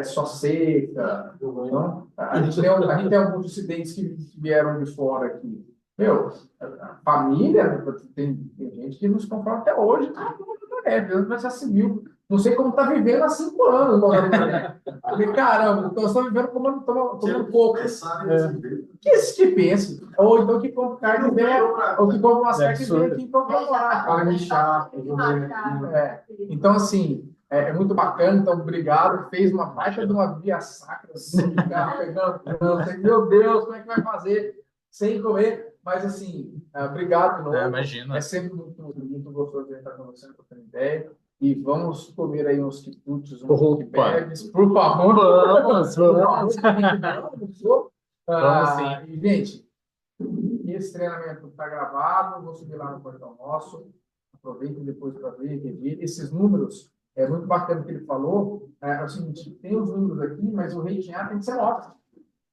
A: só seca. Então, a gente tem alguns dissidentes que vieram de fora aqui. Meu, a família, tem gente que nos comprou até hoje, mas já se viu. Não sei como está vivendo há 5 anos, morando lá. Falei, caramba, então estão vivendo comendo coco. Que pensa? Ou então que compra carne velha, ou que compra umas carnes velhas aqui e compra lá. Carne chata. Então, assim, é muito bacana, então, obrigado. Fez uma baita de uma via sacra, assim, cara, pegando, meu Deus, como é que vai fazer sem comer? Mas, assim, obrigado de novo.
B: Imagina.
A: É sempre muito gostoso de estar conversando, trocando ideia. E vamos comer aí uns quitutes, uns quipés, por favor. Vamos. Vamos sim. E, gente, esse treinamento está gravado, vou subir lá no portal nosso. Aproveitem depois para ver, rever. Esses números, é muito bacana o que ele falou. É o seguinte, tem os números aqui, mas o rating A tem que ser ótimo.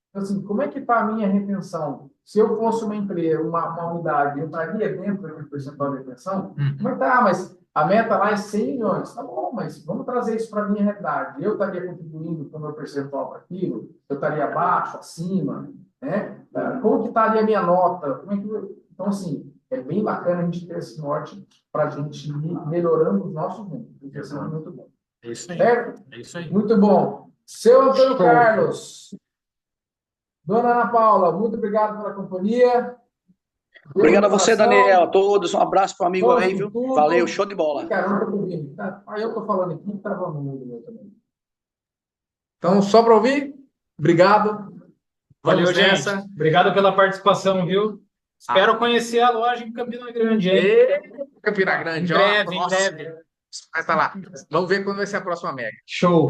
A: Então, assim, como é que está a minha retenção? Se eu fosse uma empresa, uma unidade, eu estaria dentro daquele percentual de retenção? Como é que tá? Mas a meta lá é 100 milhões. Tá bom, mas vamos trazer isso para a minha realidade. Eu estaria contribuindo com o meu percentual para aquilo? Eu estaria abaixo, acima? Né? Como que estaria a minha nota? Como é que... Então, assim, é bem bacana a gente ter esse norte para a gente ir melhorando os nossos números. Isso é muito bom.
B: É isso aí.
A: Certo?
B: É isso aí.
A: Muito bom. Seu Antônio Carlos. Dona Ana Paula, muito obrigado pela companhia.
D: Obrigado a você, Daniel. A todos. Um abraço para o amigo aí, viu? Valeu, show de bola.
A: Cara, não estou ouvindo. Aí eu estou falando aqui, estava no mundo meu também. Então, só para ouvir, obrigado.
B: Valeu, gente. Obrigado pela participação, viu? Espero conhecer a loja em Campina Grande, hein?
A: Campina Grande,
B: em breve.
A: Vai estar lá. Vamos ver quando vai ser a próxima mega.
B: Show.